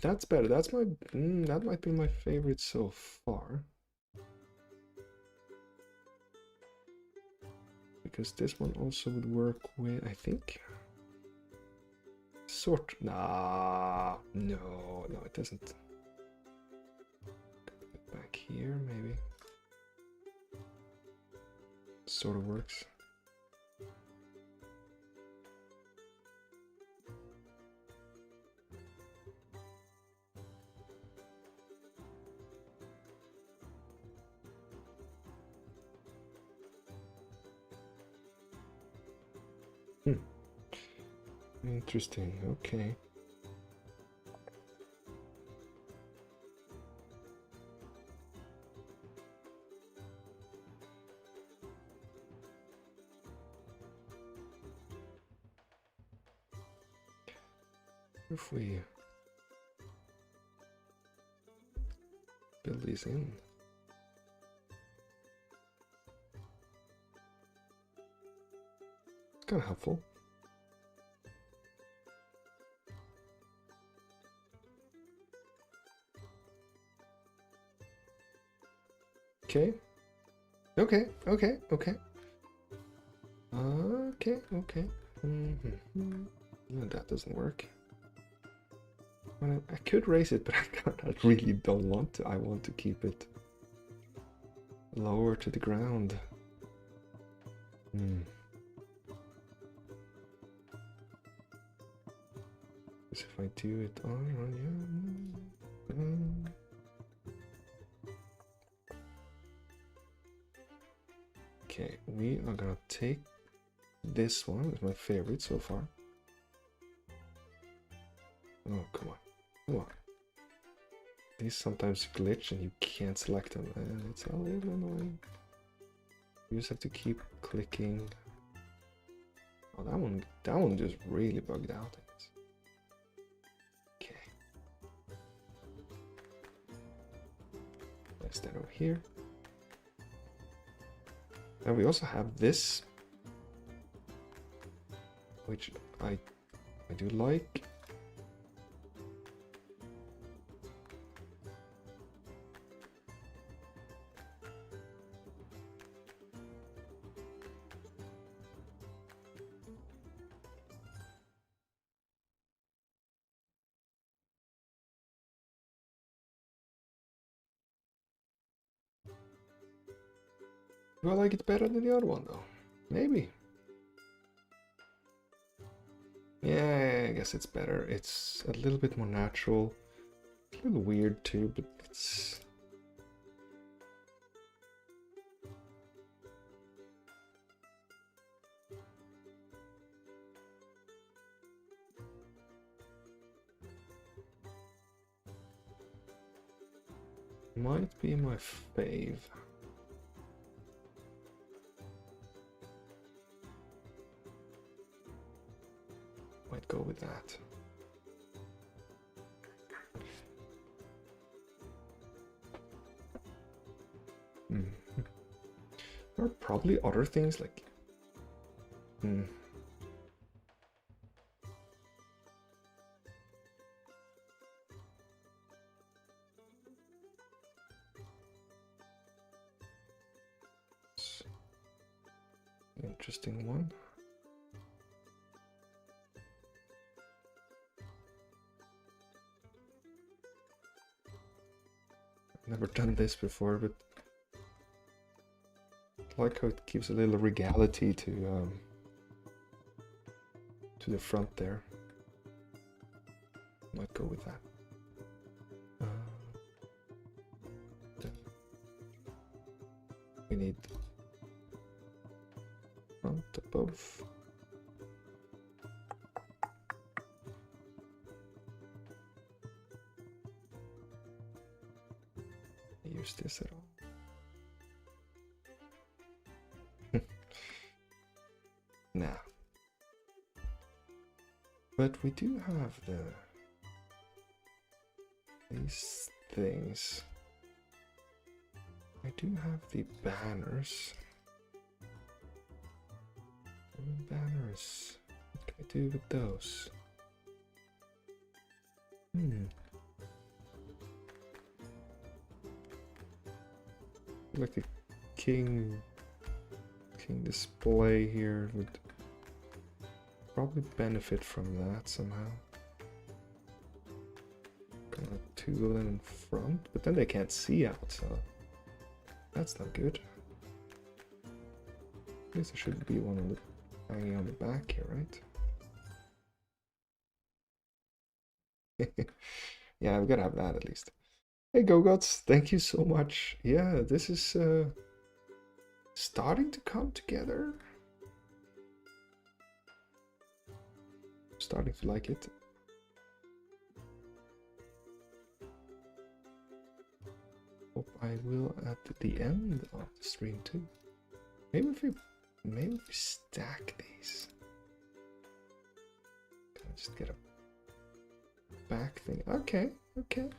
That's better. That's my that might be my favorite so far. Because this one also would work with, I think, no, it doesn't. Back here, maybe. sort of works. Interesting, okay. If we build these in. It's kind of helpful. Okay. Okay. Okay. Okay. Okay. No, that doesn't work. Well, I could raise it, but I really don't want to. I want to keep it lower to the ground. Because if I do it on, okay, we are gonna take this one. It's my favorite so far. Oh, come on. Come on. These sometimes glitch and you can't select them. And it's a little annoying. You just have to keep clicking. Oh, that one just really bugged out. Okay. Place that over here. And we also have this, which I do like. Do I like it better than the other one though? Maybe. Yeah, I guess it's better. It's a little bit more natural. A little weird too, but it's... might be my fave. Might go with that. There are probably other things like... Interesting one. Never done this before, but I like how it gives a little regality to the front there. Might go with that. We need front above. Use this at all. Nah. But we do have these things. I do have the banners. Banners. What can I do with those? Like a king display here would probably benefit from that somehow. Got two of them in front, but then they can't see out, so that's not good. At least there should be one on the, hanging on the back here, right? Yeah, I've got to have that at least. Hey, Gogots, thank you so much. Yeah, this is starting to come together. Starting to like it. Hope I will at the end of the stream too. Maybe if we stack these. Can I just get a back thing? Okay, okay.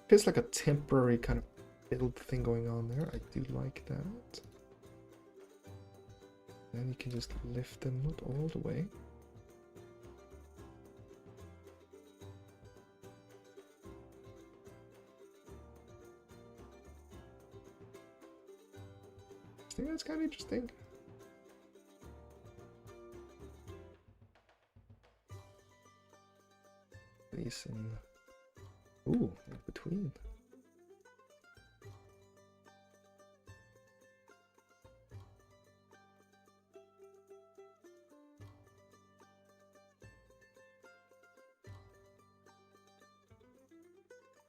Feels like a temporary kind of build thing going on there. I do like that. Then you can just lift them not all the way. I think that's kind of interesting. These in, ooh, in between.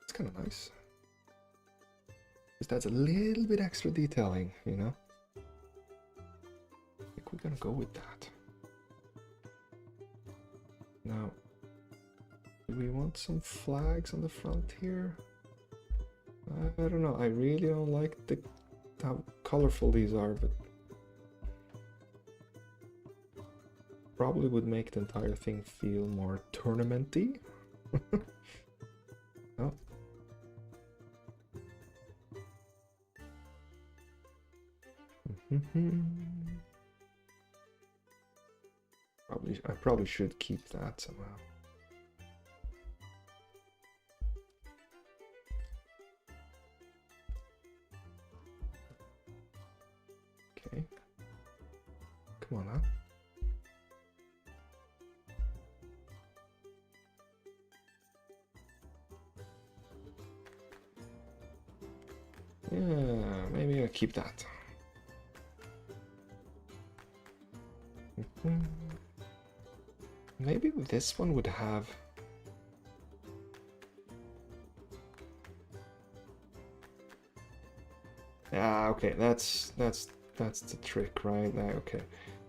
It's kind of nice. Just adds a little bit extra detailing, you know? I think we're gonna go with that. Now, do we want some flags on the front here? I don't know. I really don't like how colorful these are, but probably would make the entire thing feel more tournament-y. Oh. I probably should keep that somehow. Okay. Come on now. Yeah, maybe I'll keep that. Maybe this one would have... Ah, okay, that's the trick, right? Okay.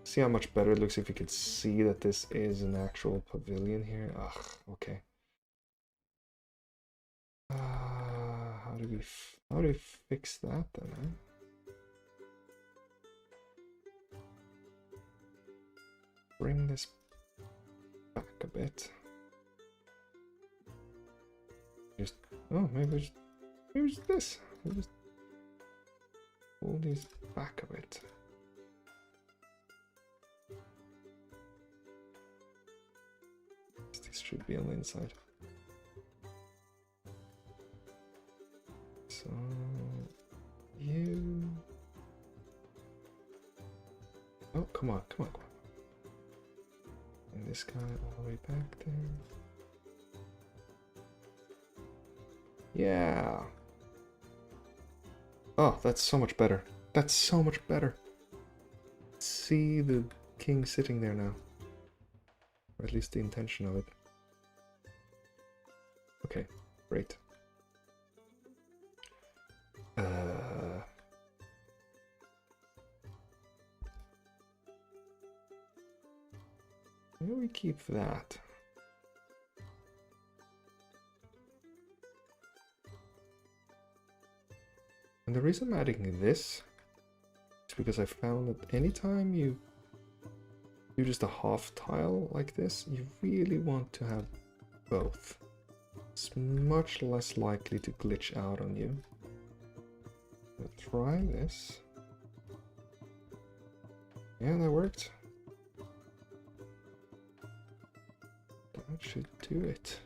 See how much better it looks if you could see that this is an actual pavilion here. Ugh, okay. How do we fix that then? Huh? Bring this back a bit. Just maybe just this. Maybe just pull these back a bit. This should be on the inside. So you. Oh, come on. And this guy all the way back there. Yeah. Oh, that's so much better. That's so much better. See the king sitting there now. Or at least the intention of it. Okay, great. Maybe we keep that. And the reason I'm adding this is because I found that anytime you do just a half tile like this, you really want to have both. It's much less likely to glitch out on you. I'll try this. Yeah, that worked. That should do it.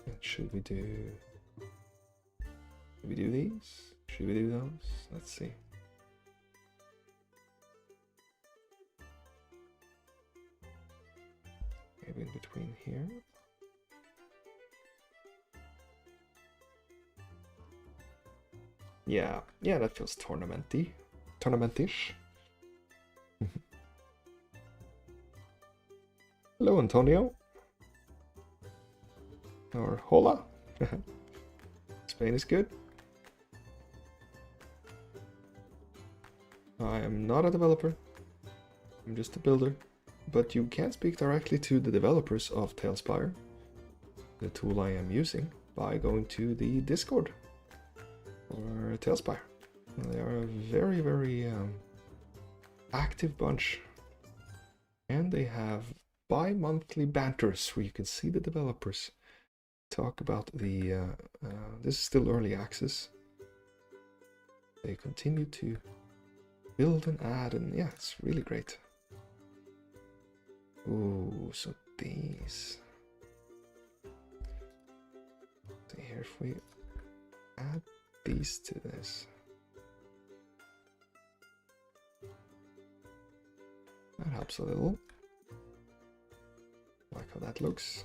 And should we do these? Should we do those? Let's see. Maybe in between here. Yeah, that feels tournament-y. tournament-ish. Hello, Antonio. Or hola. Spain is good. I am not a developer. I'm just a builder. But you can speak directly to the developers of TaleSpire, the tool I am using, by going to the Discord or TaleSpire. They are a very, very active bunch. And they have bi-monthly banters where you can see the developers talk about the... this is still early access. They continue to build and add, and yeah, it's really great. Ooh, so these... See here, if we add these to this... That helps a little. Like how that looks.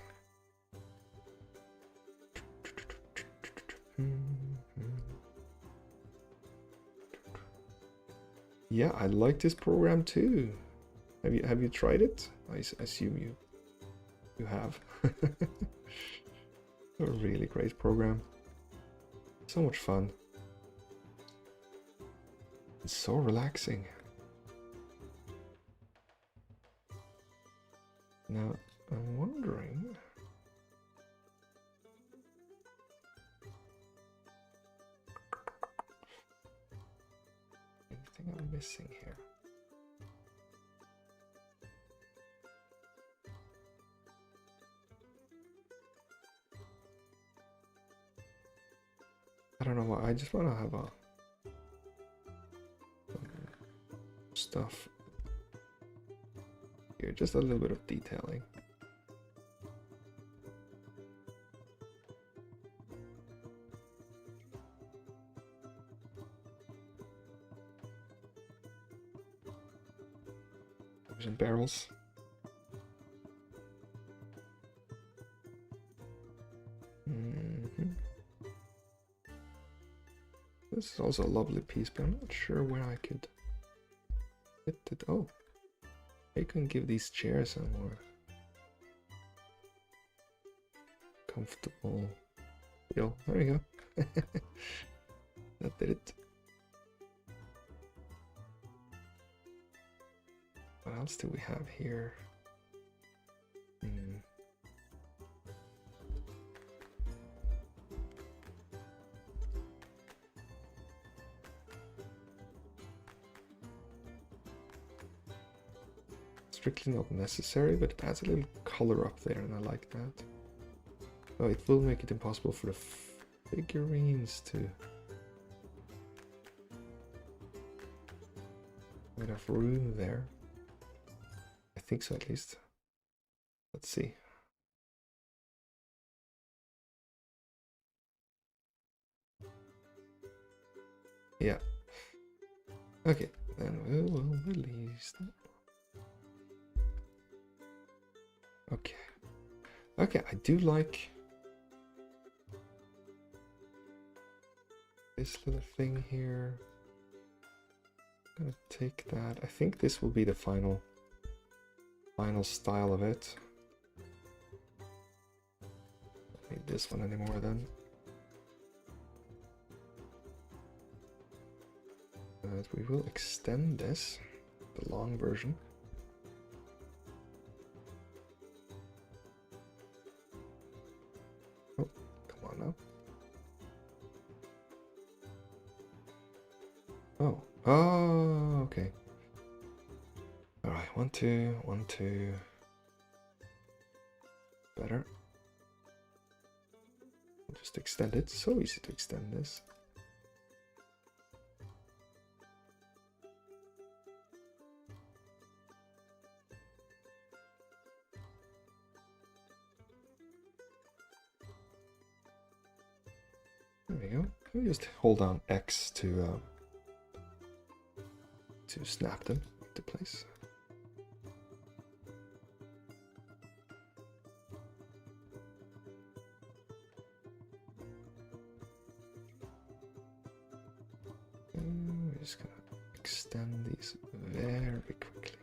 Yeah, I like this program too. Have you tried it? I assume you have. A really great program. So much fun. It's so relaxing. Now, I'm wondering... Anything I'm missing here? I don't know why, I just want to have stuff here, just a little bit of detailing. And barrels. This is also a lovely piece, but I'm not sure where I could fit it. Oh, I can give these chairs a more comfortable feel. There you go. That did it. What else do we have here? Strictly not necessary, but it adds a little color up there, and I like that. Oh, it will make it impossible for the figurines to... Enough room there. I think so, at least. Let's see. Yeah. Okay, then we will release them. Okay. Okay, I do like this little thing here. I'm gonna take that. I think this will be the final style of it. Don't need this one anymore then. But we will extend this, the long version. Oh, come on now. Oh, oh, okay. All right, 1, 2, 1, 2. Better. Just extend it. So easy to extend this. There we go. Can we just hold down X to snap them into place? And we're just gonna extend these very quickly.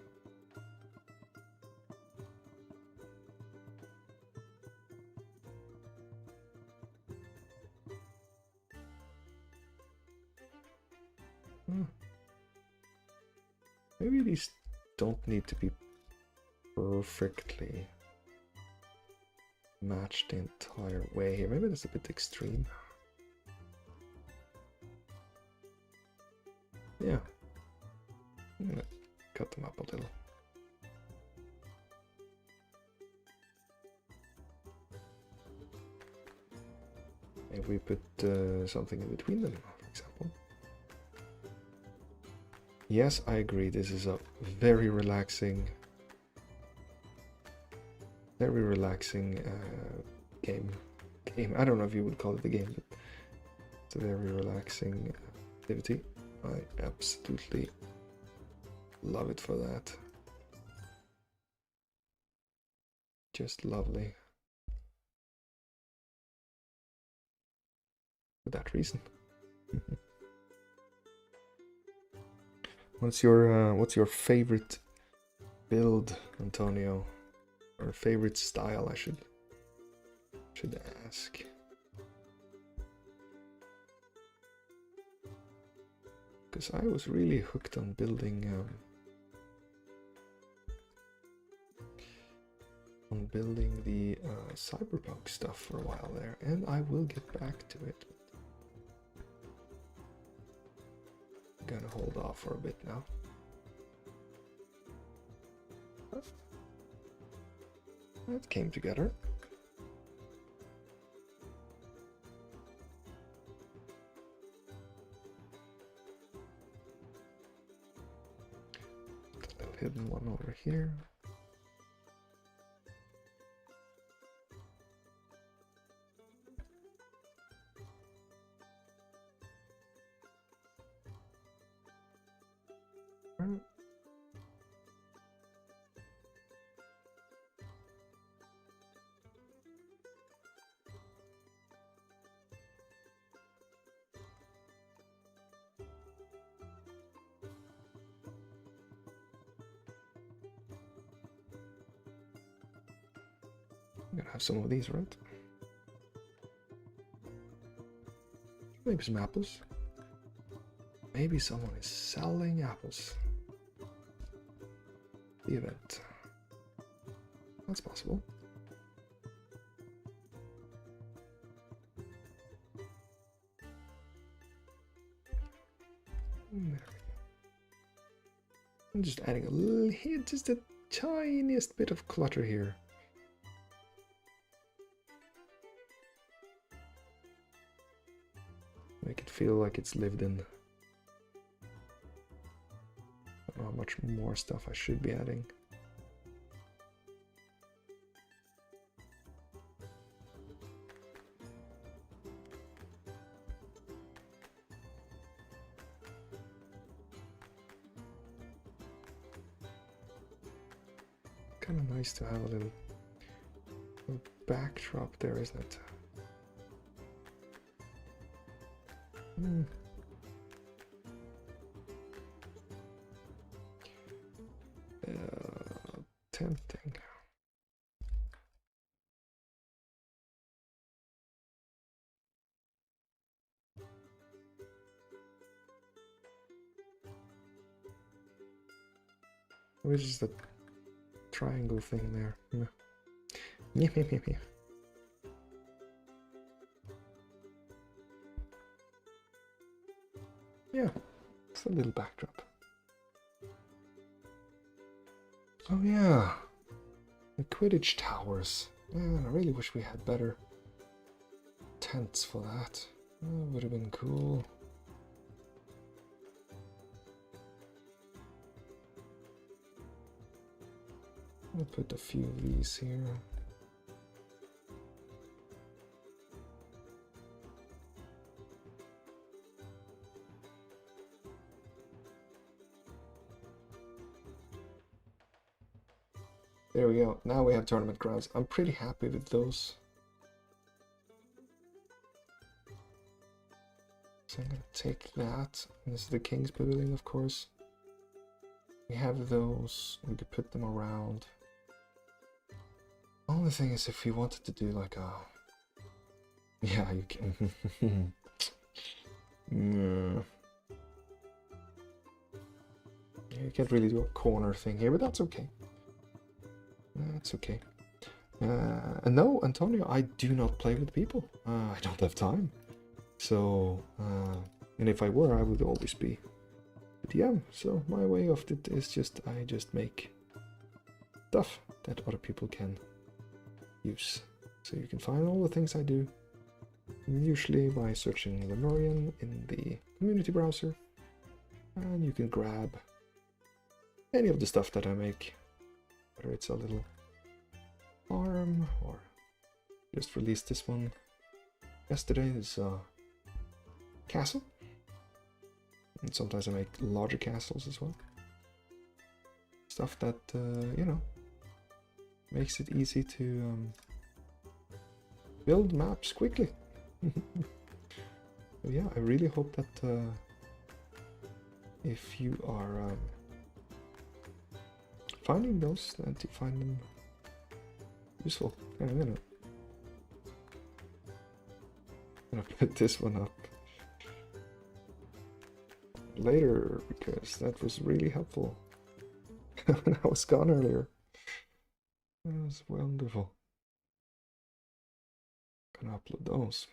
Maybe these don't need to be perfectly matched the entire way here. Maybe that's a bit extreme. Yeah. I'm gonna cut them up a little. If we put something in between them, for example. Yes, I agree. This is a very relaxing game. I don't know if you would call it a game, but it's a very relaxing activity. I absolutely love it for that. Just lovely. For that reason. What's your favorite build, Antonio? Or favorite style, I should ask. Because I was really hooked on building the cyberpunk stuff for a while there, and I will get back to it. I'm gonna hold off for a bit now. That came together. A little hidden one over here. I'm gonna have some of these, right? Maybe some apples. Maybe someone is selling apples. The event. That's possible. There we go. I'm just adding a little hint, just the tiniest bit of clutter here. Make it feel like it's lived in. I don't know how much more stuff I should be adding. Kind of nice to have a little backdrop there, isn't it? Tempting. What is the triangle thing there? Yeah. Yeah, it's a little backdrop. Oh yeah, the Quidditch towers. Man, I really wish we had better tents for that. That would have been cool. I'll put a few of these here. There we go. Now we have tournament grounds. I'm pretty happy with those. So I'm gonna take that. And this is the King's Pavilion, of course. We have those, we could put them around. Only thing is if you wanted to do like a... Yeah, you can. You can't really do a corner thing here, but that's okay. That's okay. And no, Antonio, I do not play with people. I don't have time. So, and if I were, I would always be the DM. So my way of it is just, I just make stuff that other people can use. So you can find all the things I do, usually by searching Lemurian in the community browser. And you can grab any of the stuff that I make, whether it's a little farm or just released this one yesterday. It's a castle, and sometimes I make larger castles as well. Stuff that you know, makes it easy to build maps quickly. So yeah, I really hope that if you are finding those, that you find them useful. I'm gonna put this one up later because that was really helpful when I was gone earlier. That was wonderful. I'm gonna upload those.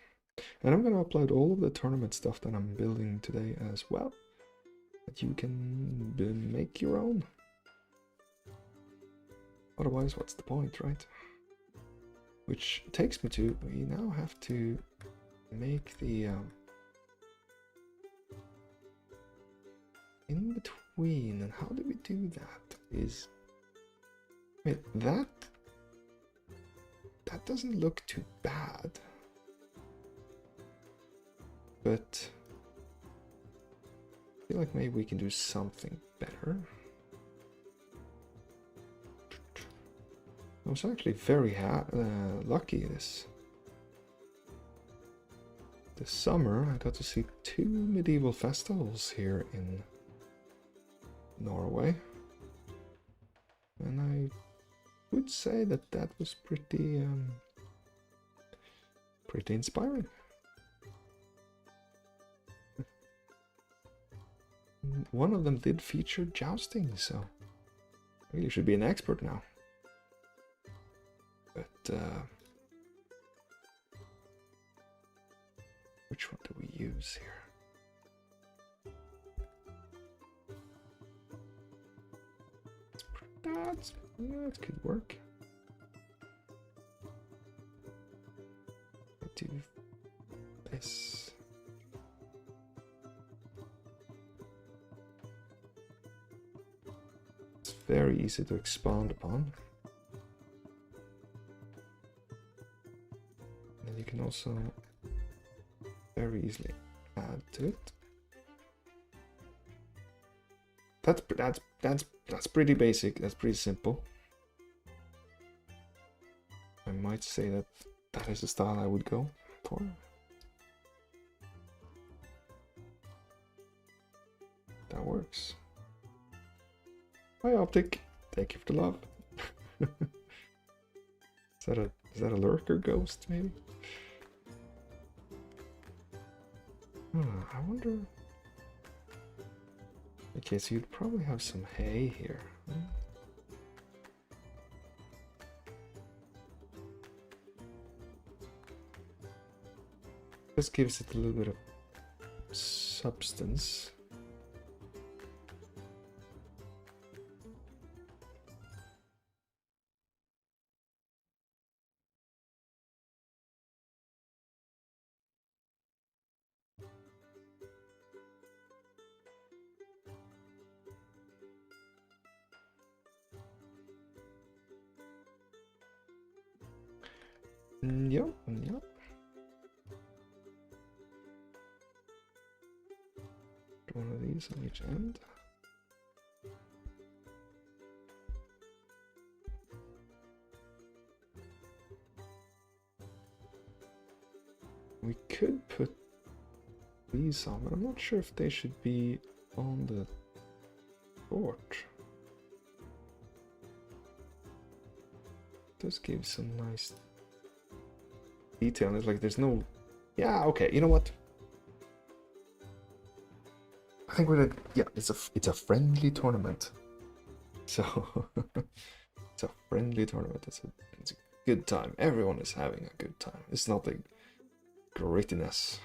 And I'm gonna upload all of the tournament stuff that I'm building today as well, that you can make your own. Otherwise, what's the point, right? Which takes me to, we now have to make the in between. And how do we do that? Is, wait, that doesn't look too bad, but I feel like maybe we can do something better. I was actually very lucky this summer. I got to see 2 medieval festivals here in Norway, and I would say that that was pretty inspiring. One of them did feature jousting, so I really should be an expert now. But which one do we use here? That could work. Do this. It's very easy to expand upon. And you can also very easily add to it. That's pretty basic. That's pretty simple. I might say that that is the style I would go for. That works. Hi Optic, thank you for the love. Is that a lurker ghost maybe? I wonder. Okay, so you'd probably have some hay here. This gives it a little bit of substance. Yep. One of these on each end. We could put these on, but I'm not sure if they should be on the torch. does give some nice detail. It's like there's no... Yeah, okay, you know what? I think we're gonna... Yeah, it's a friendly tournament. So... it's a friendly tournament. It's a good time. Everyone is having a good time. It's not like grittiness.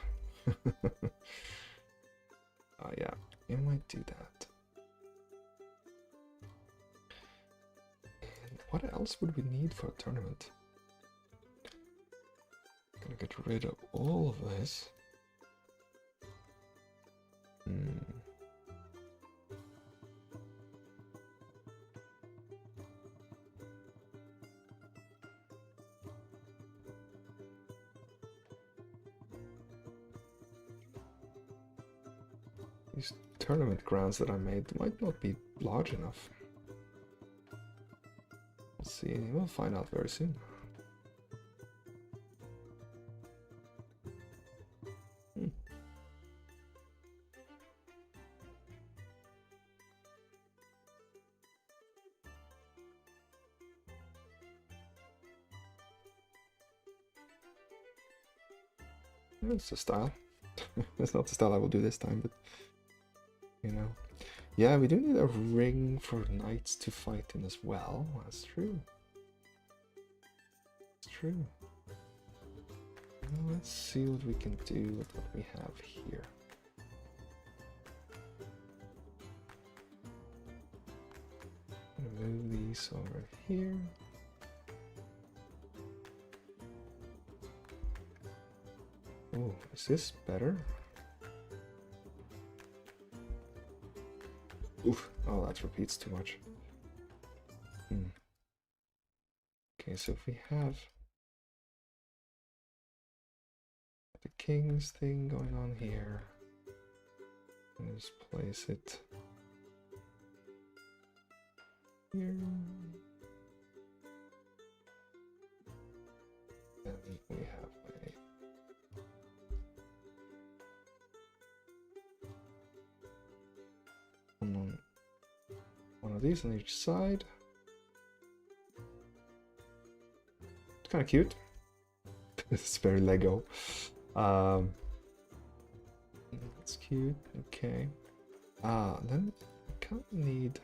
Yeah, you might do that. And what else would we need for a tournament? Gonna get rid of all of this. These tournament grounds that I made might not be large enough. We'll see. We'll find out very soon. It's a style. It's not the style I will do this time, but you know. Yeah, we do need a ring for knights to fight in as well. That's true. It's true. Well, let's see what we can do with what we have here. I'm gonna move these over here. Oh, is this better? Oof. Oh, that repeats too much. Okay, so if we have the king's thing going on here, let's place it here. And we have one of these on each side. It's kind of cute. It's very Lego. That's cute. Okay. Then we kind of need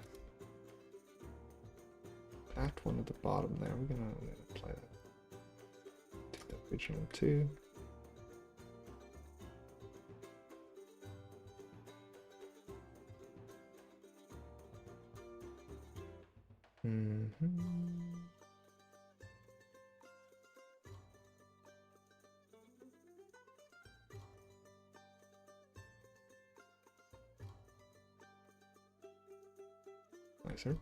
that one at the bottom there. We're gonna apply that. Take that original too. Nicer.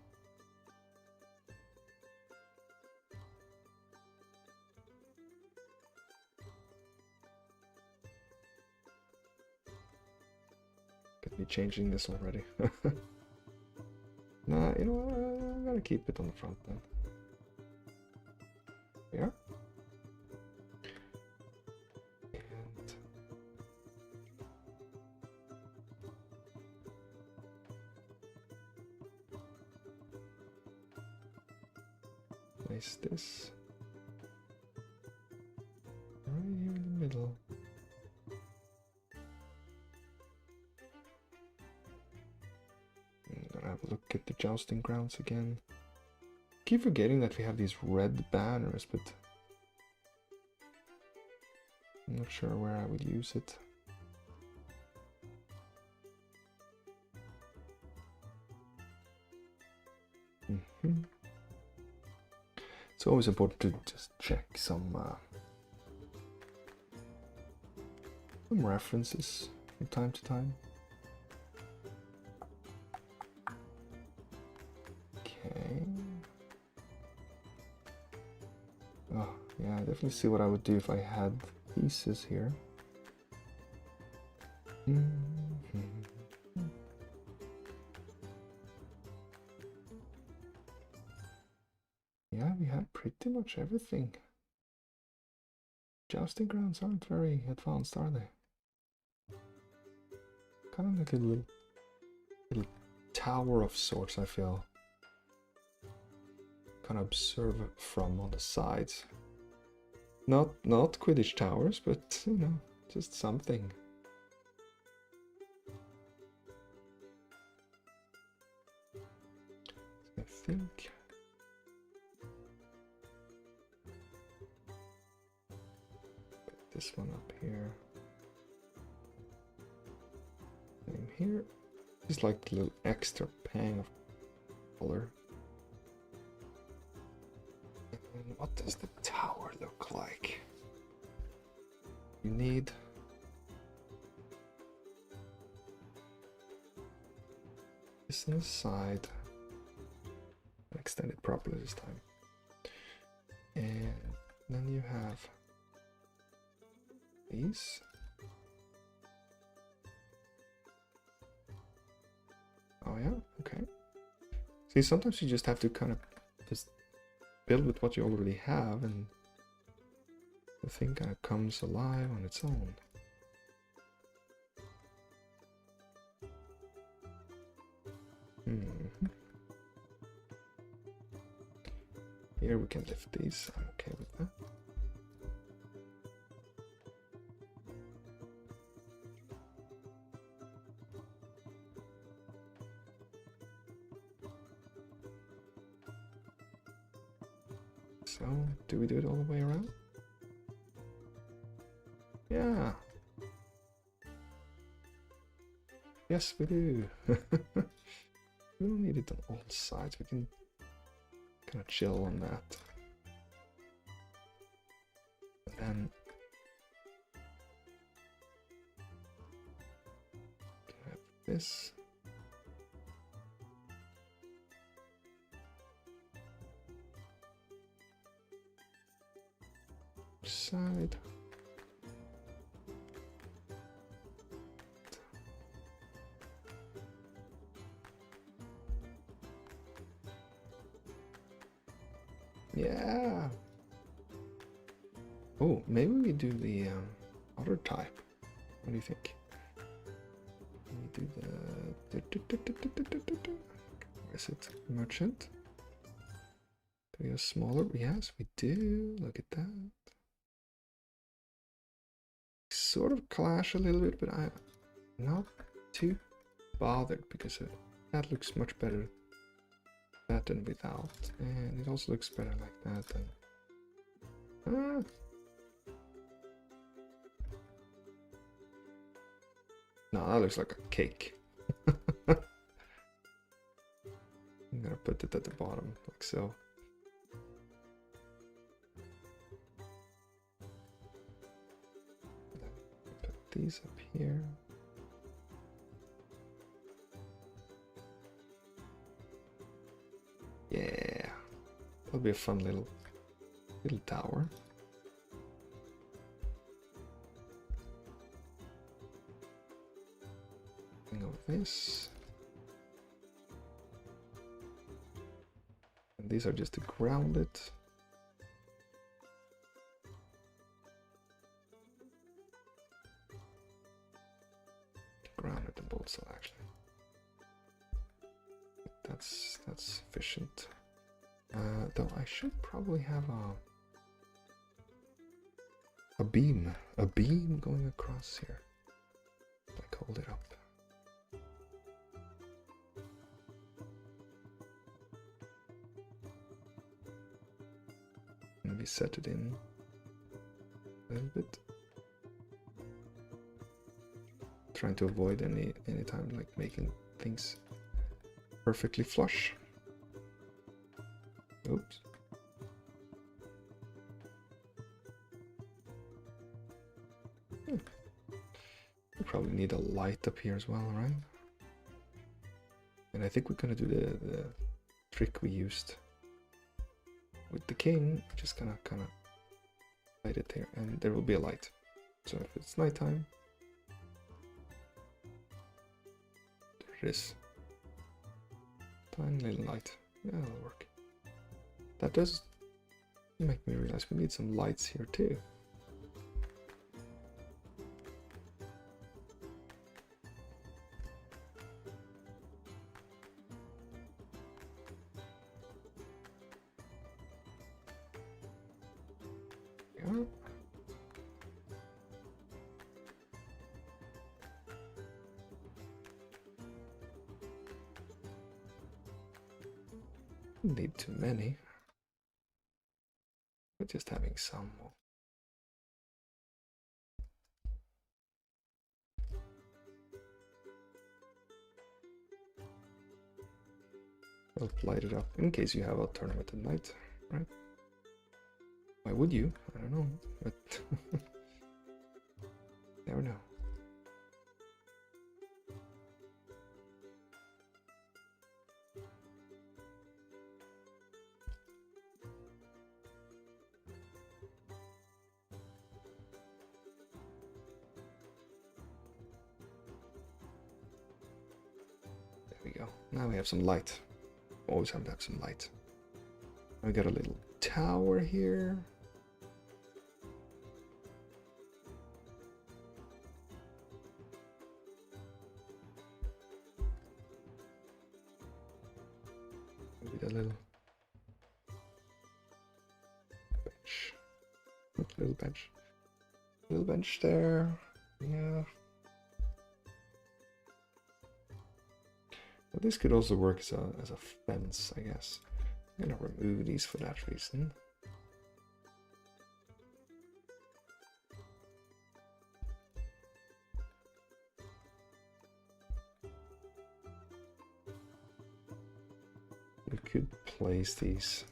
Could be changing this already. Nah, you know what? I'm gonna keep it on the front then. Yeah. And place this right here in the middle. Have a look at the jousting grounds again. Keep forgetting that we have these red banners, but I'm not sure where I would use it. It's always important to just check some references from time to time. Oh, yeah, I definitely see what I would do if I had pieces here. Yeah, we have pretty much everything. Jousting grounds aren't very advanced, are they? Kind of like a little tower of sorts, I feel. kind of observe from on the sides. Not Quidditch towers, but you know, just something. I think. Put this one up here. Same here. Just like a little extra pang of color. And what does the tower look like? You need this on the side. Extend it properly this time. And then you have these. Oh yeah, okay. See, sometimes you just have to kind of just build with what you already have, and the thing kind of comes alive on its own. Here we can lift these. I'm okay with that. So, do we do it all the way around? Yeah. Yes, we do. We don't need it on all sides. We can kind of chill on that. And then have this. Side. Yeah. Oh, maybe we do the other type. What do you think? We do the. Where is it? Merchant. Do we have smaller? Yes, we do. Look at that. Sort of clash a little bit, but I'm not too bothered because that looks much better that than without, and it also looks better like that. And no, that looks like a cake. I'm gonna put it at the bottom like so. Put these up here. Yeah, that'll be a fun little tower. Thing of this, and these are just to ground it. Ground it on both sides, actually. That's sufficient. Though I should probably have a beam going across here. Like hold it up. Maybe set it in a little bit. Trying to avoid any time like making things perfectly flush. Oops. We probably need a light up here as well, right? And I think we're gonna do the trick we used with the king. Just gonna kind of light it there, and there will be a light. So if it's nighttime, there it is. Tiny little light. Yeah, that'll work. That does make me realize we need some lights here too. Don't need too many. But just having some. I'll light it up in case you have a tournament at night, right? Why would you? I don't know, but never know. There we go. Now we have some light. Always have to have some light. I got a little tower here. Maybe a little bench. Little bench. Little bench there. Yeah. Well, this could also work as a fence, I guess. I'm gonna remove these for that reason. We could place these.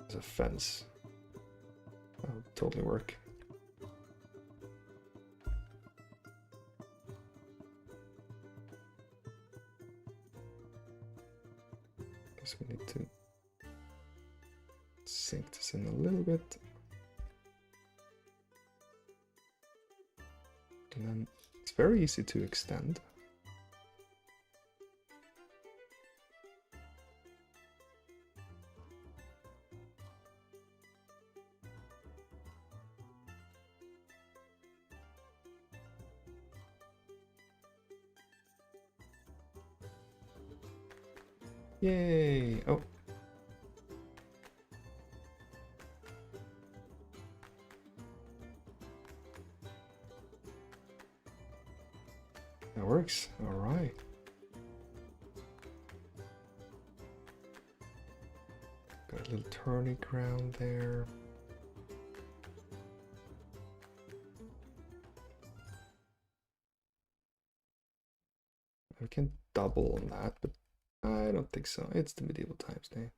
As a fence. That would totally work. Guess we need to sink this in a little bit. And then it's very easy to extend. Yay! Oh. That works. All right. Got a little turny ground there. We can double on that, but I don't think so. It's the medieval times, Nate.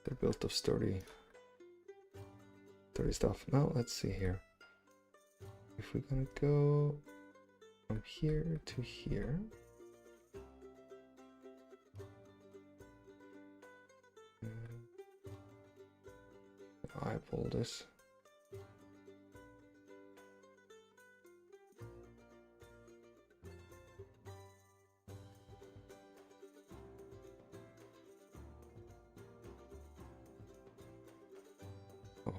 They're built of sturdy stuff. Now let's see here. If we're gonna go from here to here, eyeball this. Oh.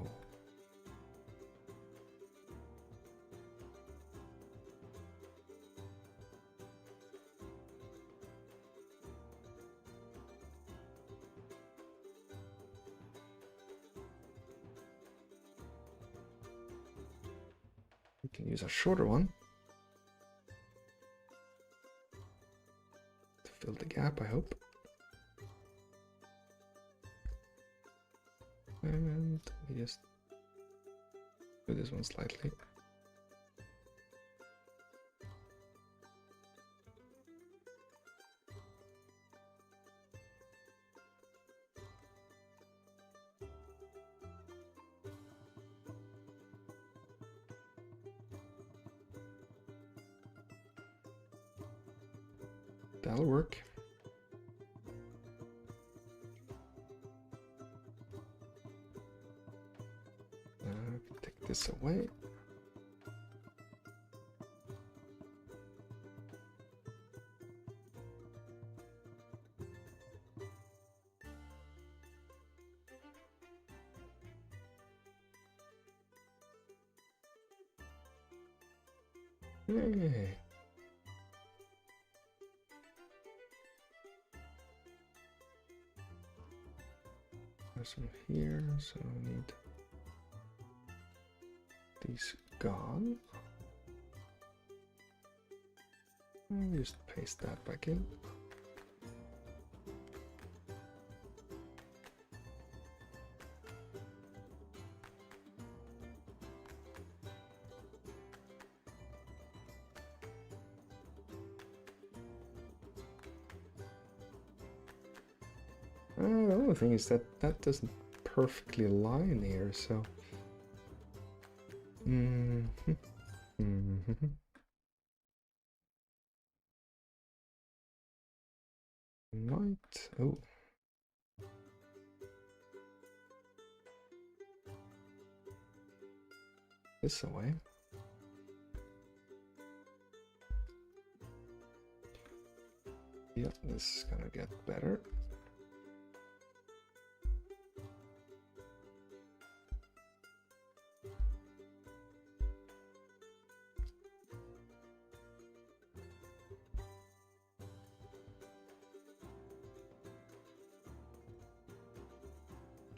We can use a shorter one to fill the gap, I hope. And we just do this one slightly. That'll work. Take this away. Yay. There's some here, so we need these gone. I'll just paste that back in. The only thing is that that doesn't perfectly align here, so... Might... Oh. This away. Yep, this is gonna get better.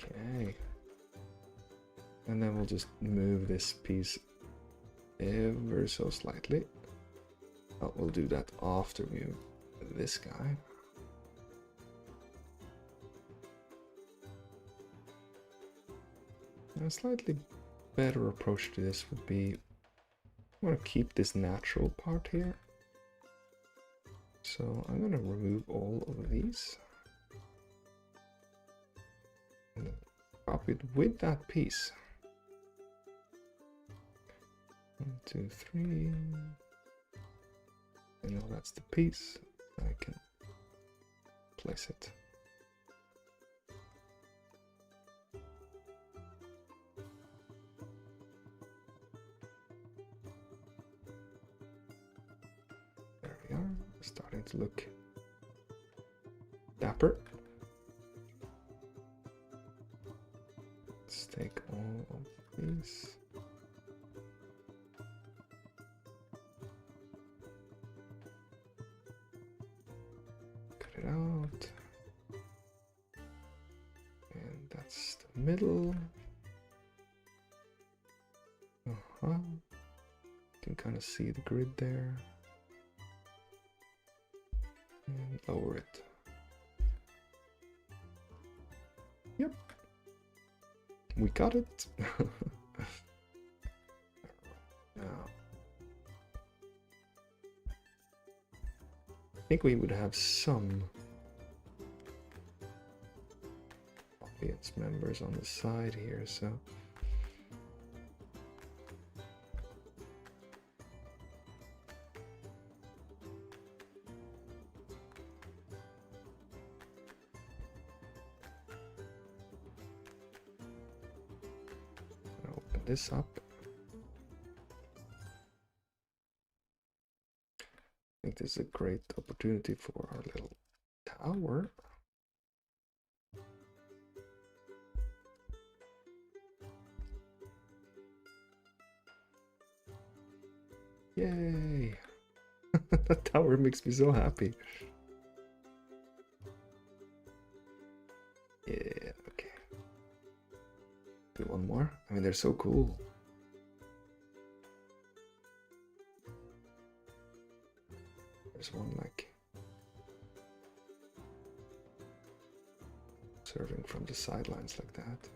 Okay. And then we'll just move this piece ever so slightly. Oh, we'll do that after we move this guy. A slightly better approach to this would be, I want to keep this natural part here. So I'm going to remove all of these. And then copy it with that piece. 1, 2, 3. And now that's the piece. I can place it. There we are, starting to look dapper. Let's take all of these. Out, and that's the middle. You can kind of see the grid there, and lower it. Yep, we got it. Now, I think we would have some audience members on the side here, so I'll open this up. I think this is a great opportunity for our little tower. Yay! That tower makes me so happy. Yeah, okay. Do one more. I mean, they're so cool. There's one like serving from the sidelines like that.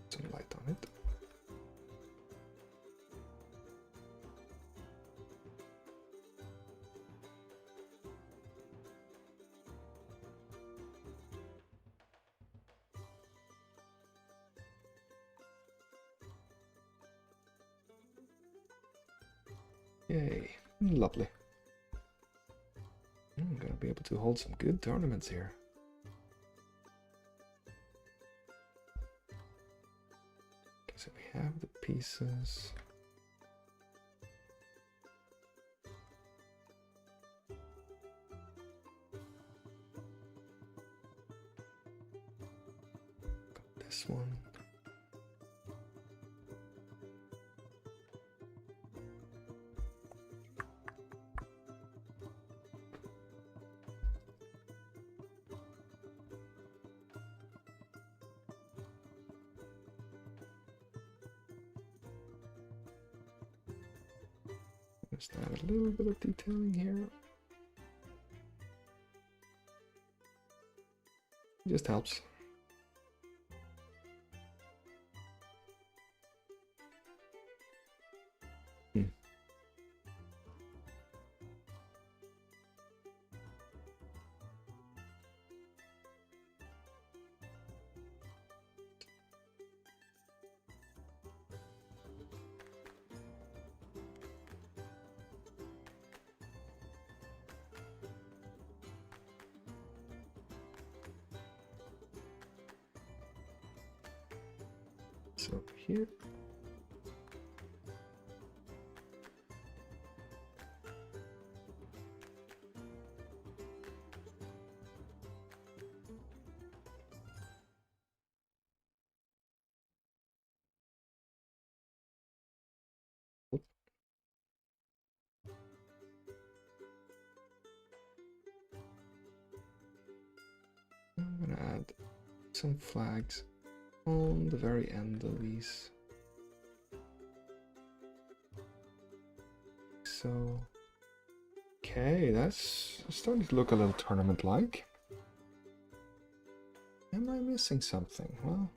Some light on it. Yay, lovely. I'm gonna be able to hold some good tournaments here. Okay, so we have the pieces. Got this one. Just add a little bit of detailing here. It just helps. So here. I'm gonna add some flags on the very end of these. So, okay, that's starting to look a little tournament-like. Am I missing something? Well,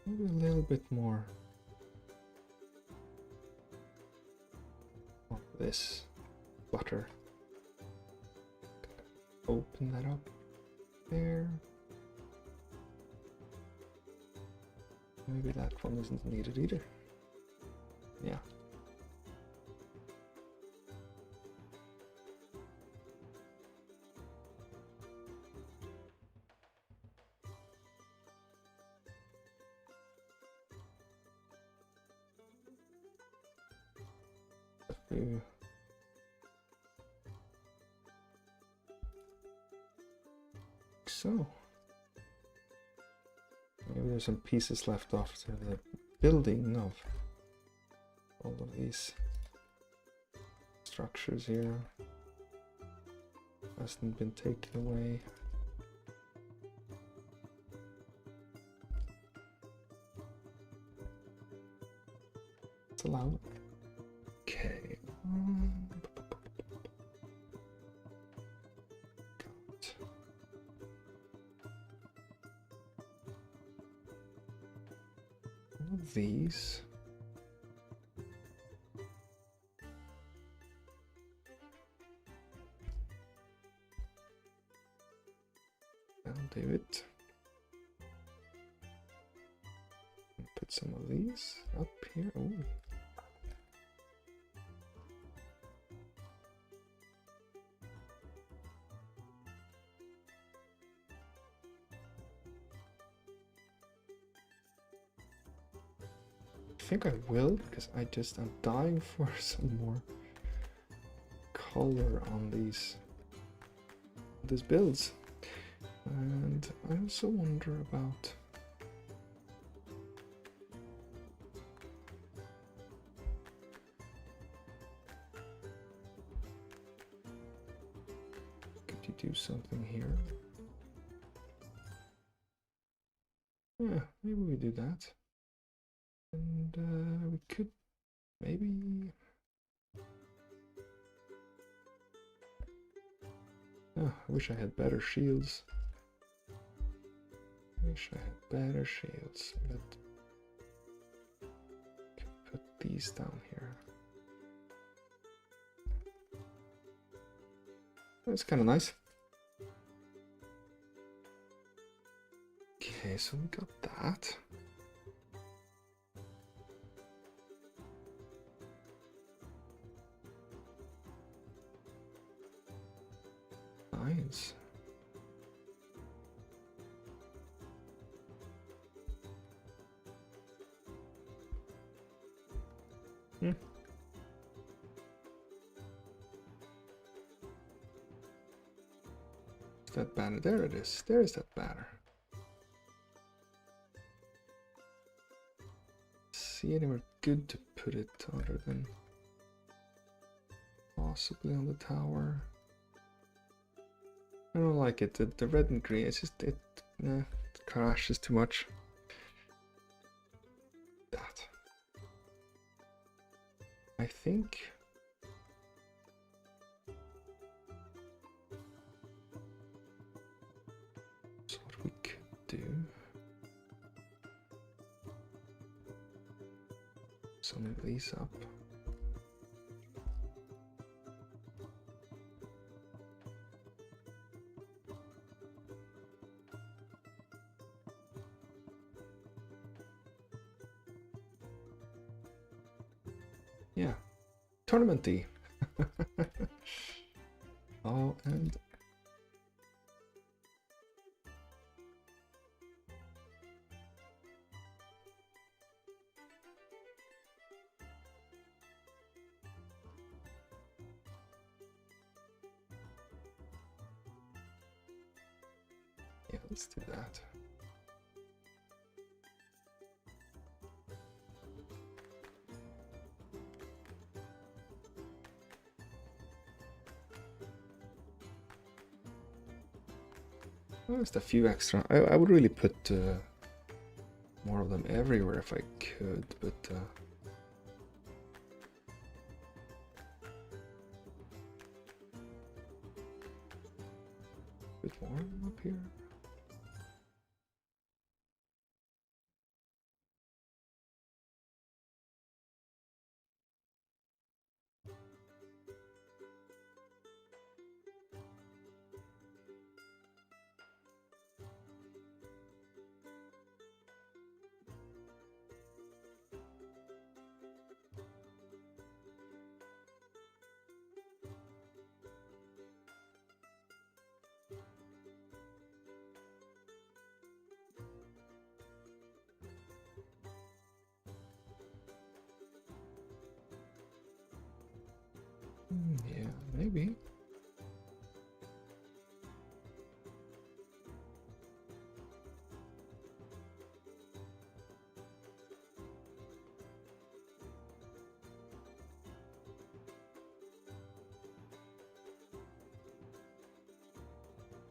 maybe a little bit more of this butter. Open that up there. Maybe that one isn't needed either. Yeah. So, maybe there's some pieces left after the building of all of these structures here. Hasn't been taken away. It's allowed. Okay. These. I'll do it. Put some of these up here. Oh. I think I will, because I'm dying for some more color on these builds. And I also wonder about could you do something here? Yeah, maybe we do that. And we could maybe... Oh, I wish I had better shields. But I could put these down here. That's kind of nice. Okay, so we got that. Nice. That banner, there it is. There is that banner. See anywhere good to put it other than possibly on the tower? I don't like it. The red and green. It's just it crashes too much. That. I I think so what we could do. Some of these up. Yeah, tournament-y. Oh, and yeah, let's do that. Well, just a few extra. I would really put more of them everywhere if I could, but a bit more up here. Yeah, maybe.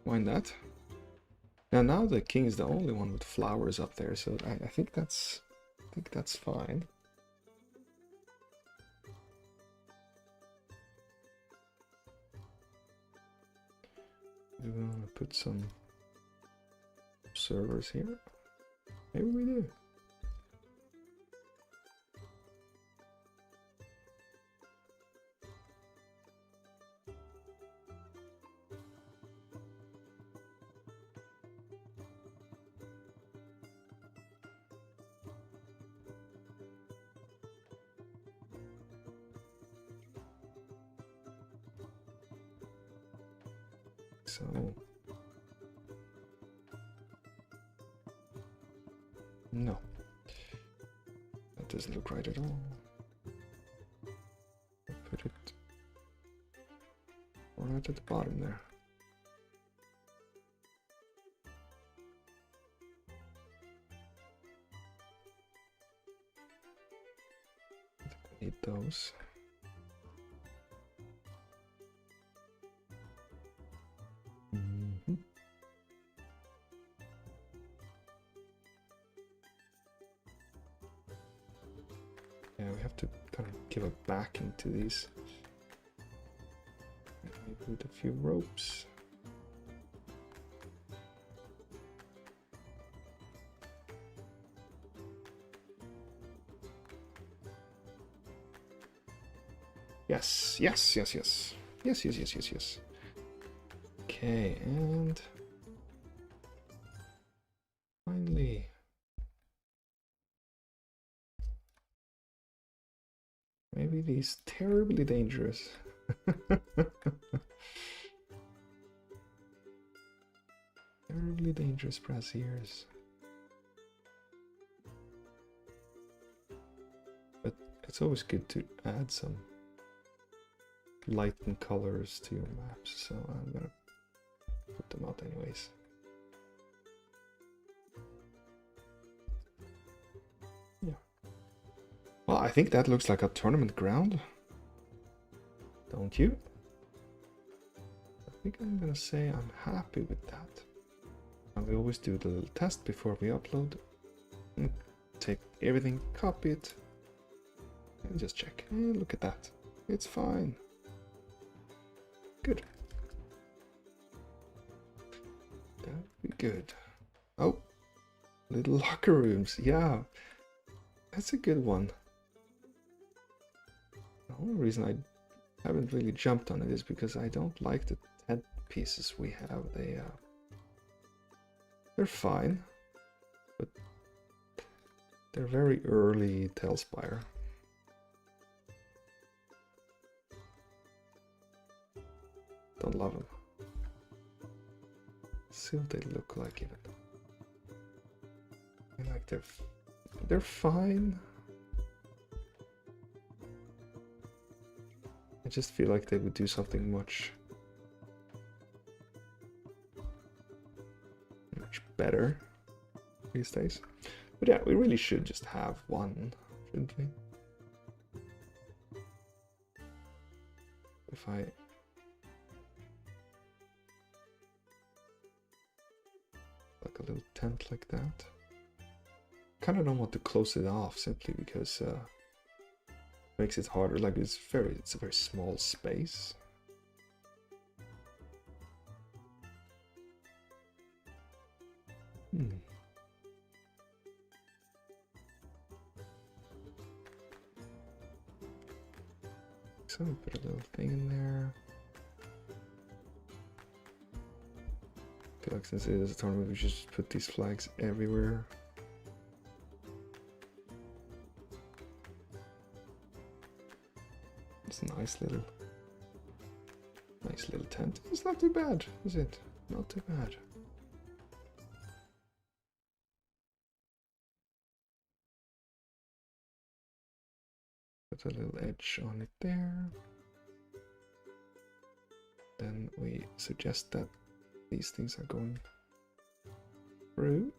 Why not? Now the king is the only one with flowers up there, so I think that's fine. Do we want to put some servers here? Maybe we do. So no, that doesn't look right at all. I'll put it right at the bottom there. I need those. Yeah, we have to kind of give it back into these. Maybe put a few ropes. Yes, yes, yes, yes. Yes, yes, yes, yes, yes. Okay, and finally. Maybe these terribly dangerous. Terribly dangerous braziers. But it's always good to add some light and colors to your maps, so I'm gonna put them out anyways. Yeah. Well, I think that looks like a tournament ground. Don't you? I think I'm gonna say I'm happy with that. And we always do the little test before we upload. Take everything, copy it, me just check. Look at that. It's fine. Good. That'd be good. Oh, little locker rooms. Yeah, that's a good one. The only reason I haven't really jumped on it is because I don't like the head pieces we have. They're fine, but they're very early TaleSpire. Don't love them. Let's see what they look like even. I like they're fine. I just feel like they would do something much better these days. But yeah, we really should just have one, shouldn't we? If I like a little tent like that. Kind of don't want to close it off simply because it makes it harder. Like it's a very small space. So we put a little thing in there. I feel like since it is a tournament, we should just put these flags everywhere. It's a nice little tent. It's not too bad, is it? Not too bad. Put a little edge on it there. Then we suggest that these things are going through.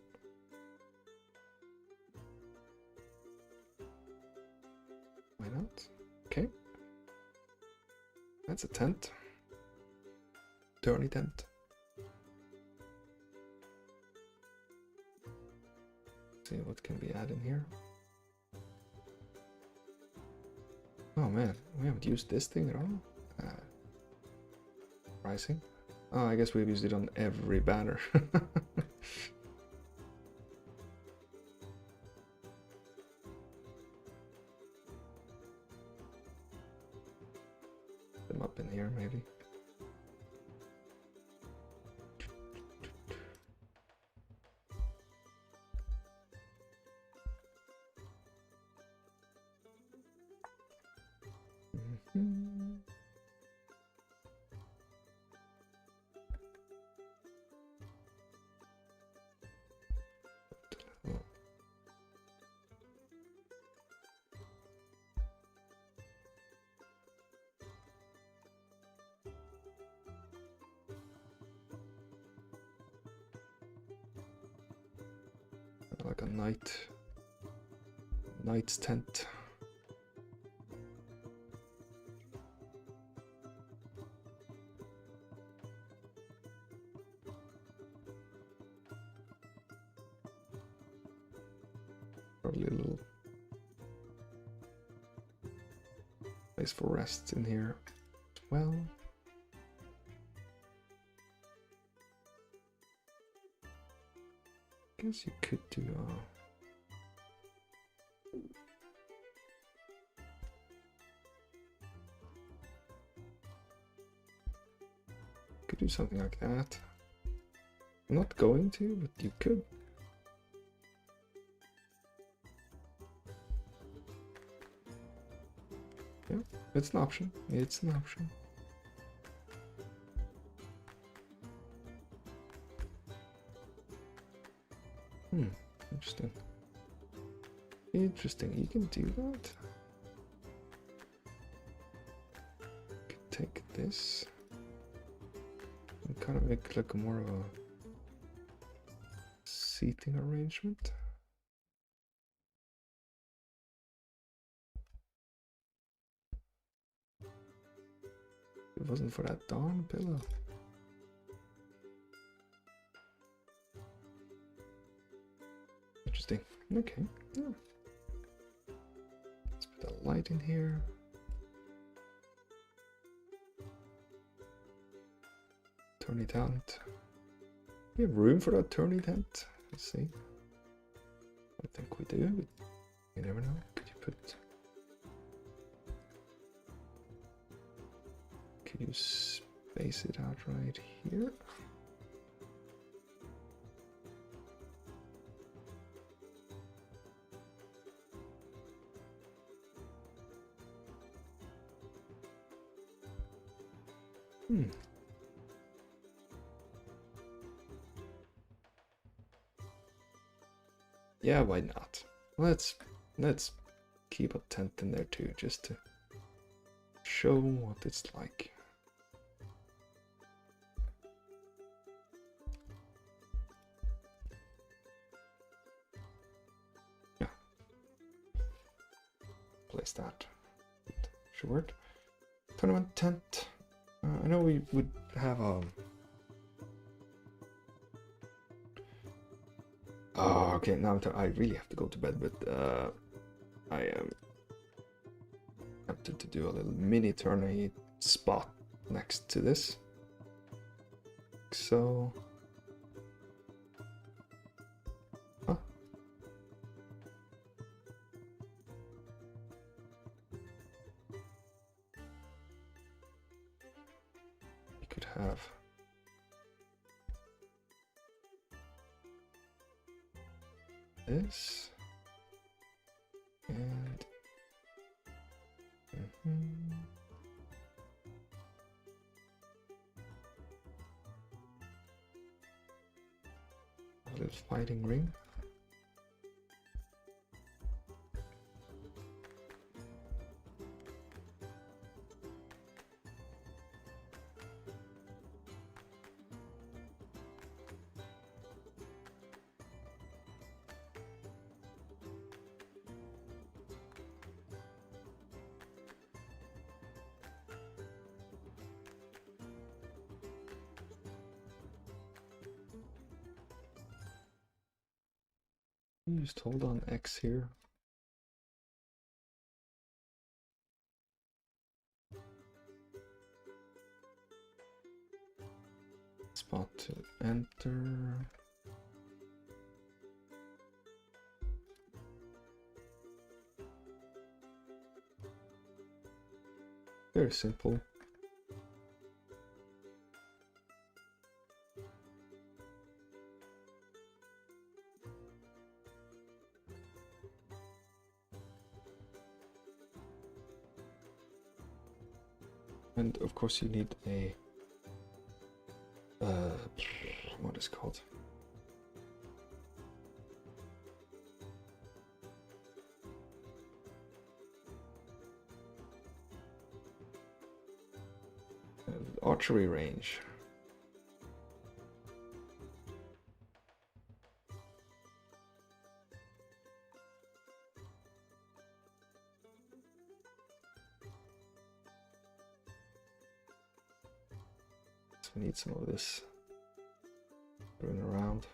Why not? Okay. That's a tent. Dirty tent. Let's see what can we add in here. Oh man, we haven't used this thing at all. Pricing. Oh, I guess we've used it on every banner. Them up in here, maybe. Like a knight's tent. Probably a little place for rest in here as well. Guess you could do something like that. I'm not going to, but you could. Yeah, it's an option. It's an option. Interesting. Interesting. You can do that. You could take this and kind of make like more of a seating arrangement. If it wasn't for that darn pillow. Interesting. Okay. Yeah. Let's put a light in here. Turny tent. We have room for that turny tent. Let's see. I think we do. You never know. Could you put? Can you space it out right here? Yeah, why not? Let's keep a tent in there too, just to show what it's like. Yeah. Place that. Short. Tournament tent. I know we would have a... Oh, okay, now I really have to go to bed, but I am tempted to do a little mini tourney spot next to this. So... Huh? You could have... this and a little fighting ring. Just hold on X here. Spot to enter. Very simple. And of course you need a what is it called? Archery range. We need some of this going around.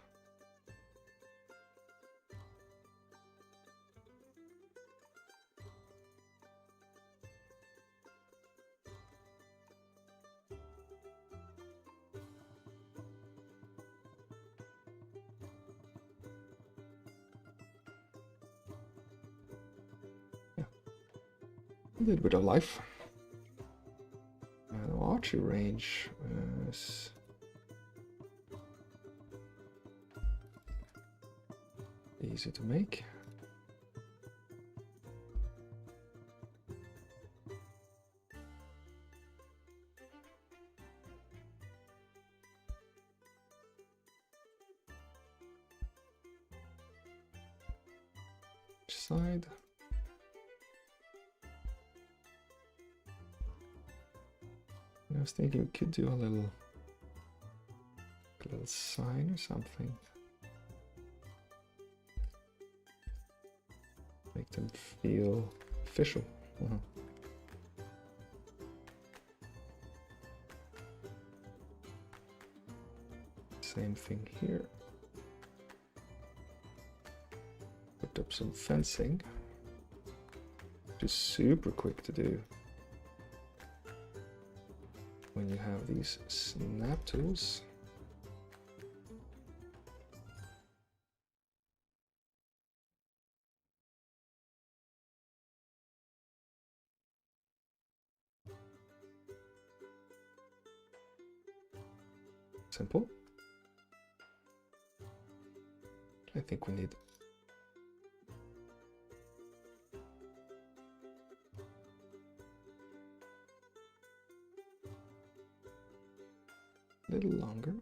Yeah, a little bit of life. Archery range is easy to make. Side. I was thinking we could do a little sign or something. Make them feel official. Same thing here. Put up some fencing. Just super quick to do when you have these snap tools. Simple. I think we need a little longer.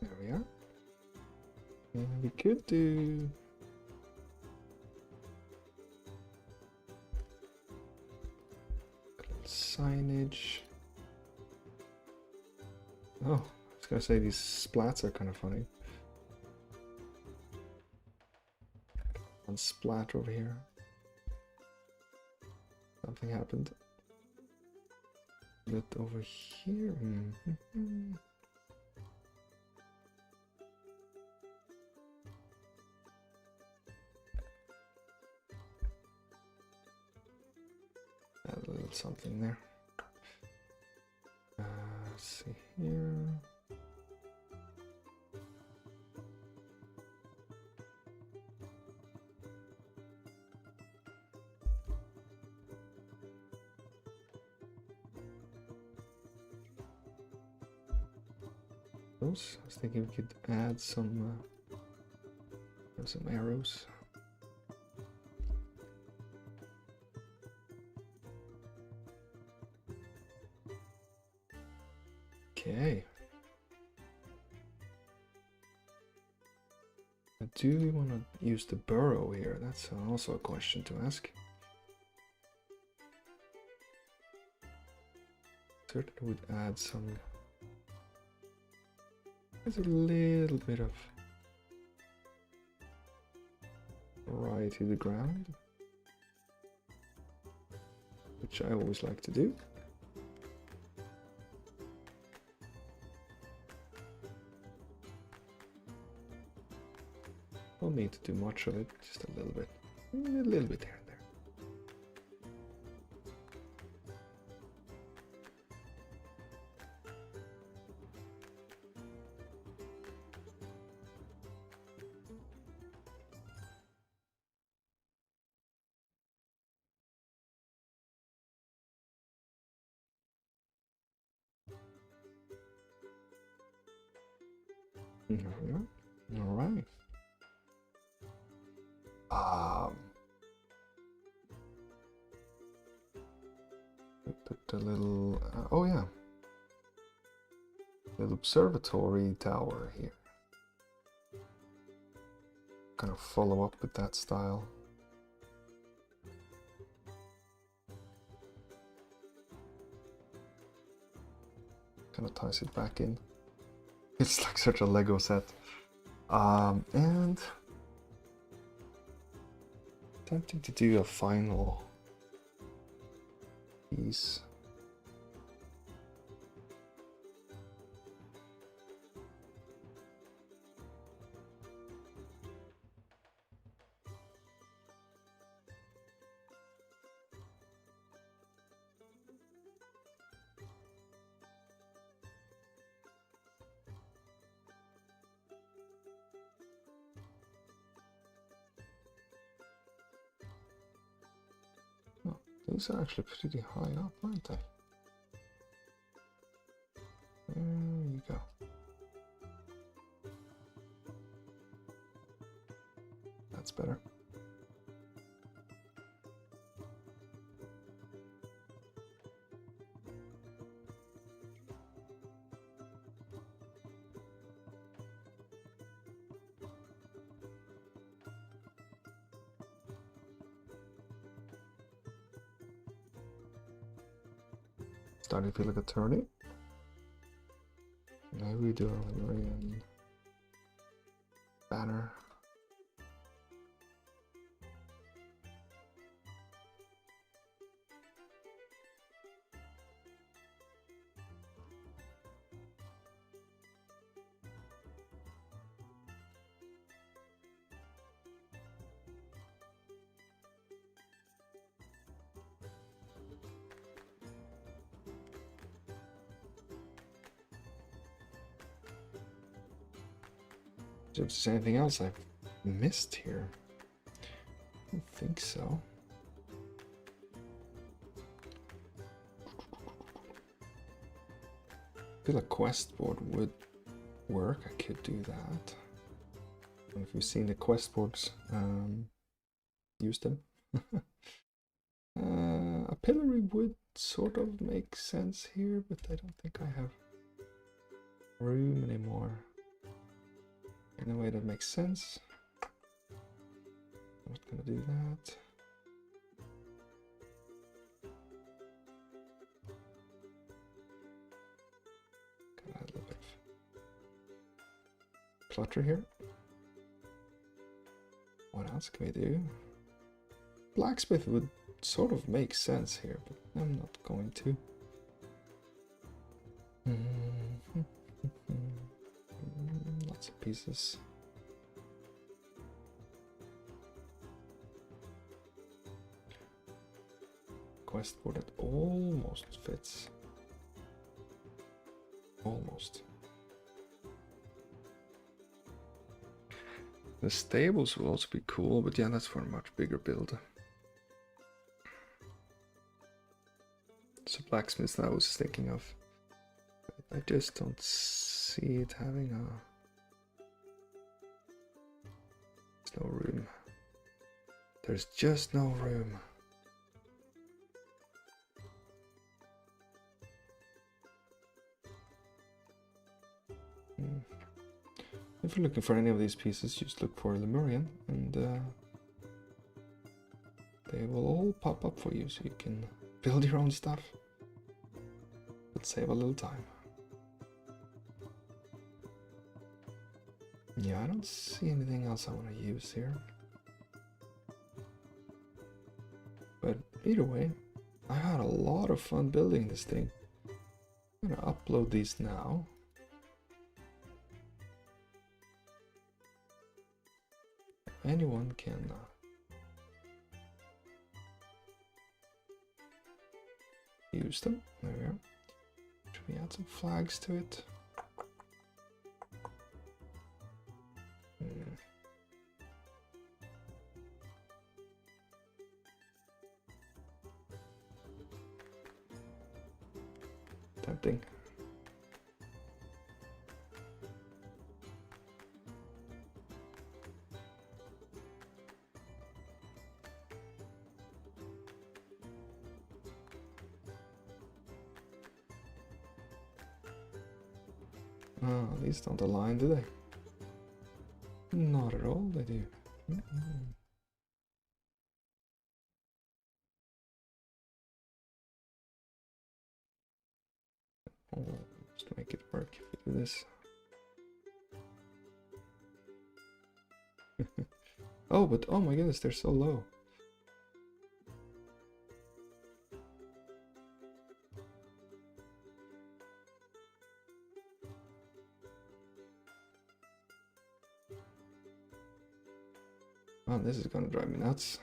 There we are. And we could do signage. Oh, I was gonna say these splats are kind of funny. One splat over here. Something happened. But over here. Add a little something there. Let's see here. I was thinking we could add some arrows. Okay. Do we want to use the burrow here? That's also a question to ask. Certainly would add some. There's a little bit of variety to the ground, which I always like to do. Don't need to do much of it, just a little bit here and there. All right. Put a little. Oh yeah. Little observatory tower here. Kind of follow up with that style. Kind of ties it back in. It's like such a Lego set. And tempting to do a final piece. These are actually pretty high up, aren't they? There you go. That's better. Starting to feel like a tourney. Maybe we do a Lemurian banner. If there's anything else I've missed here. I don't think so. I feel a quest board would work. I could do that. I don't know if you've seen the quest boards. Use them. A pillory would sort of make sense here, but I don't think I have room anymore in a way that makes sense. I'm not gonna do that. Gotta add a little bit of clutter here. What else can we do? Blacksmith would sort of make sense here, but I'm not going to. Lots of pieces. Quest board that almost fits. Almost. The stables will also be cool, but yeah, that's for a much bigger build. So blacksmith I was thinking of. I just don't see it having a... There's no room. There's just no room. If you're looking for any of these pieces, just look for Lemurian, and they will all pop up for you, so you can build your own stuff. But save a little time. Yeah, I don't see anything else I want to use here. But either way, I had a lot of fun building this thing. I'm gonna upload these now. Anyone can use them. There we are. Should we add some flags to it? Tempting. Oh, these don't align, do they? Not at all, they do. Oh, just make it work if we do this. Oh, but oh my goodness, they're so low. Oh, this is gonna drive me nuts.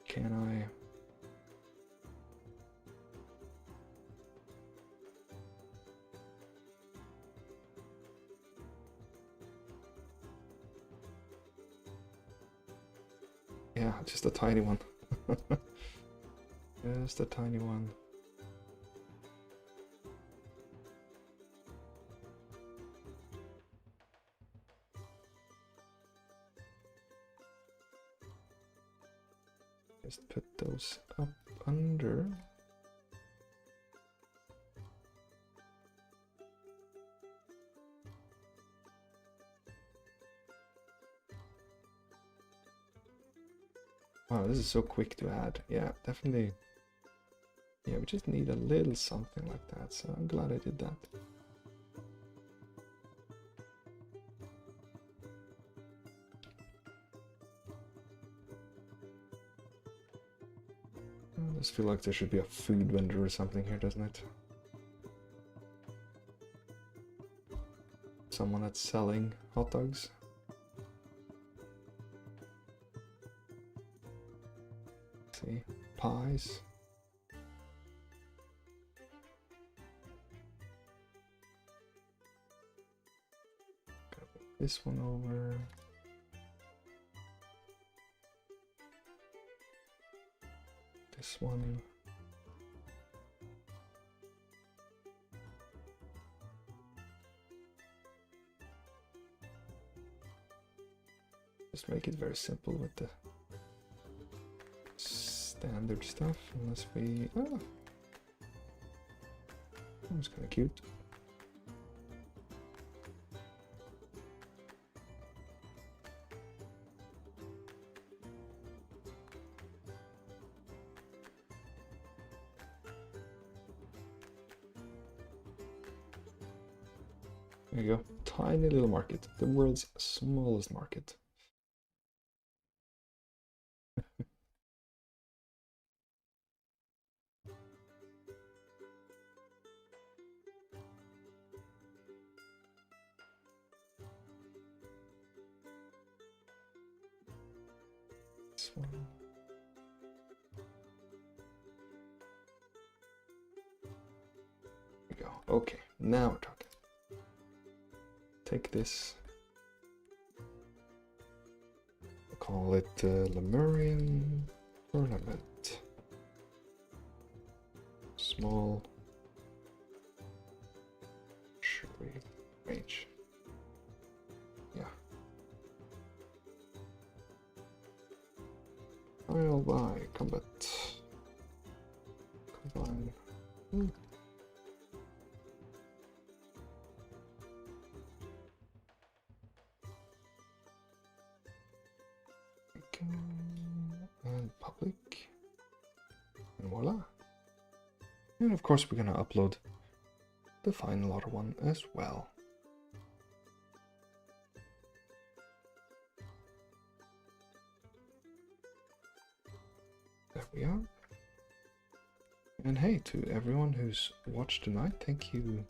Can I? Yeah, just a tiny one. Just a tiny one. Just put those up under. Wow, this is so quick to add. Yeah, definitely. Yeah, we just need a little something like that, so I'm glad I did that. I just feel like there should be a food vendor or something here, doesn't it? Someone that's selling hot dogs. See, pies. this one over. This one. Just make it very simple with the standard stuff, unless we... Oh! That's kind of cute. There you go. Tiny little market. The world's smallest market. This one. There we go. Okay, now we're talking. Take this. We'll call it Lemurian Tournament. Small. Should we range? Yeah. I'll buy combat. Combine. And public. And voila. And of course we're gonna upload the final other one as well. There we are. And hey, to everyone who's watched tonight, thank you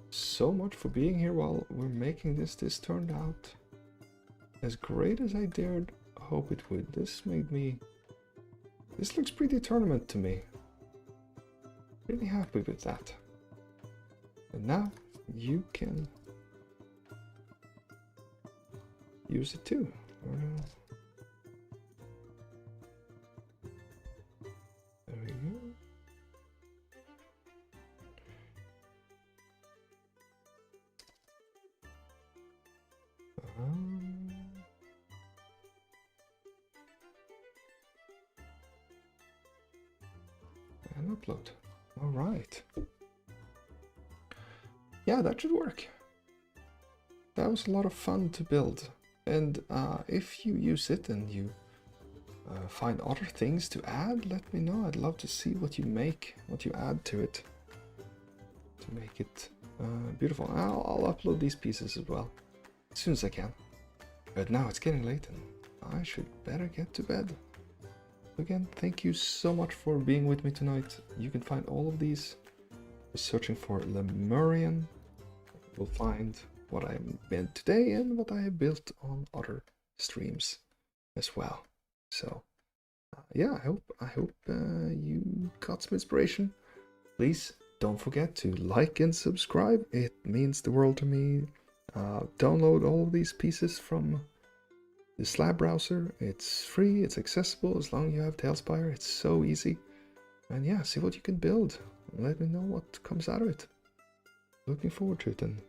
so much for being here while we're making this. This turned out as great as I dared hope it would. This looks pretty tournament to me. Really happy with that. And now you can use it too. There we go. And upload. All right. Yeah, that should work. That was a lot of fun to build. And if you use it and you find other things to add, let me know. I'd love to see what you make, what you add to it to make it beautiful. I'll upload these pieces as well as soon as I can. But now it's getting late and I should better get to bed. Again, thank you so much for being with me tonight. You can find all of these by searching for Lemurian. You'll find what I made today and what I have built on other streams as well. So yeah, I hope you got some inspiration. Please don't forget to like and subscribe. It means the world to me. Download all of these pieces from the Slab browser. It's free, it's accessible as long as you have TaleSpire. It's so easy. And yeah, see what you can build. Let me know what comes out of it. Looking forward to it. And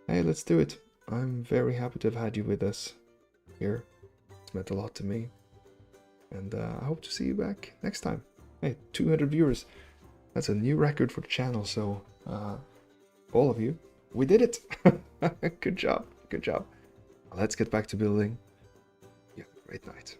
hey, let's do it. I'm very happy to have had you with us here. It's meant a lot to me. And I hope to see you back next time. Hey, 200 viewers. That's a new record for the channel. So all of you, we did it. Good job. Good job. Let's get back to building. Yeah, great night.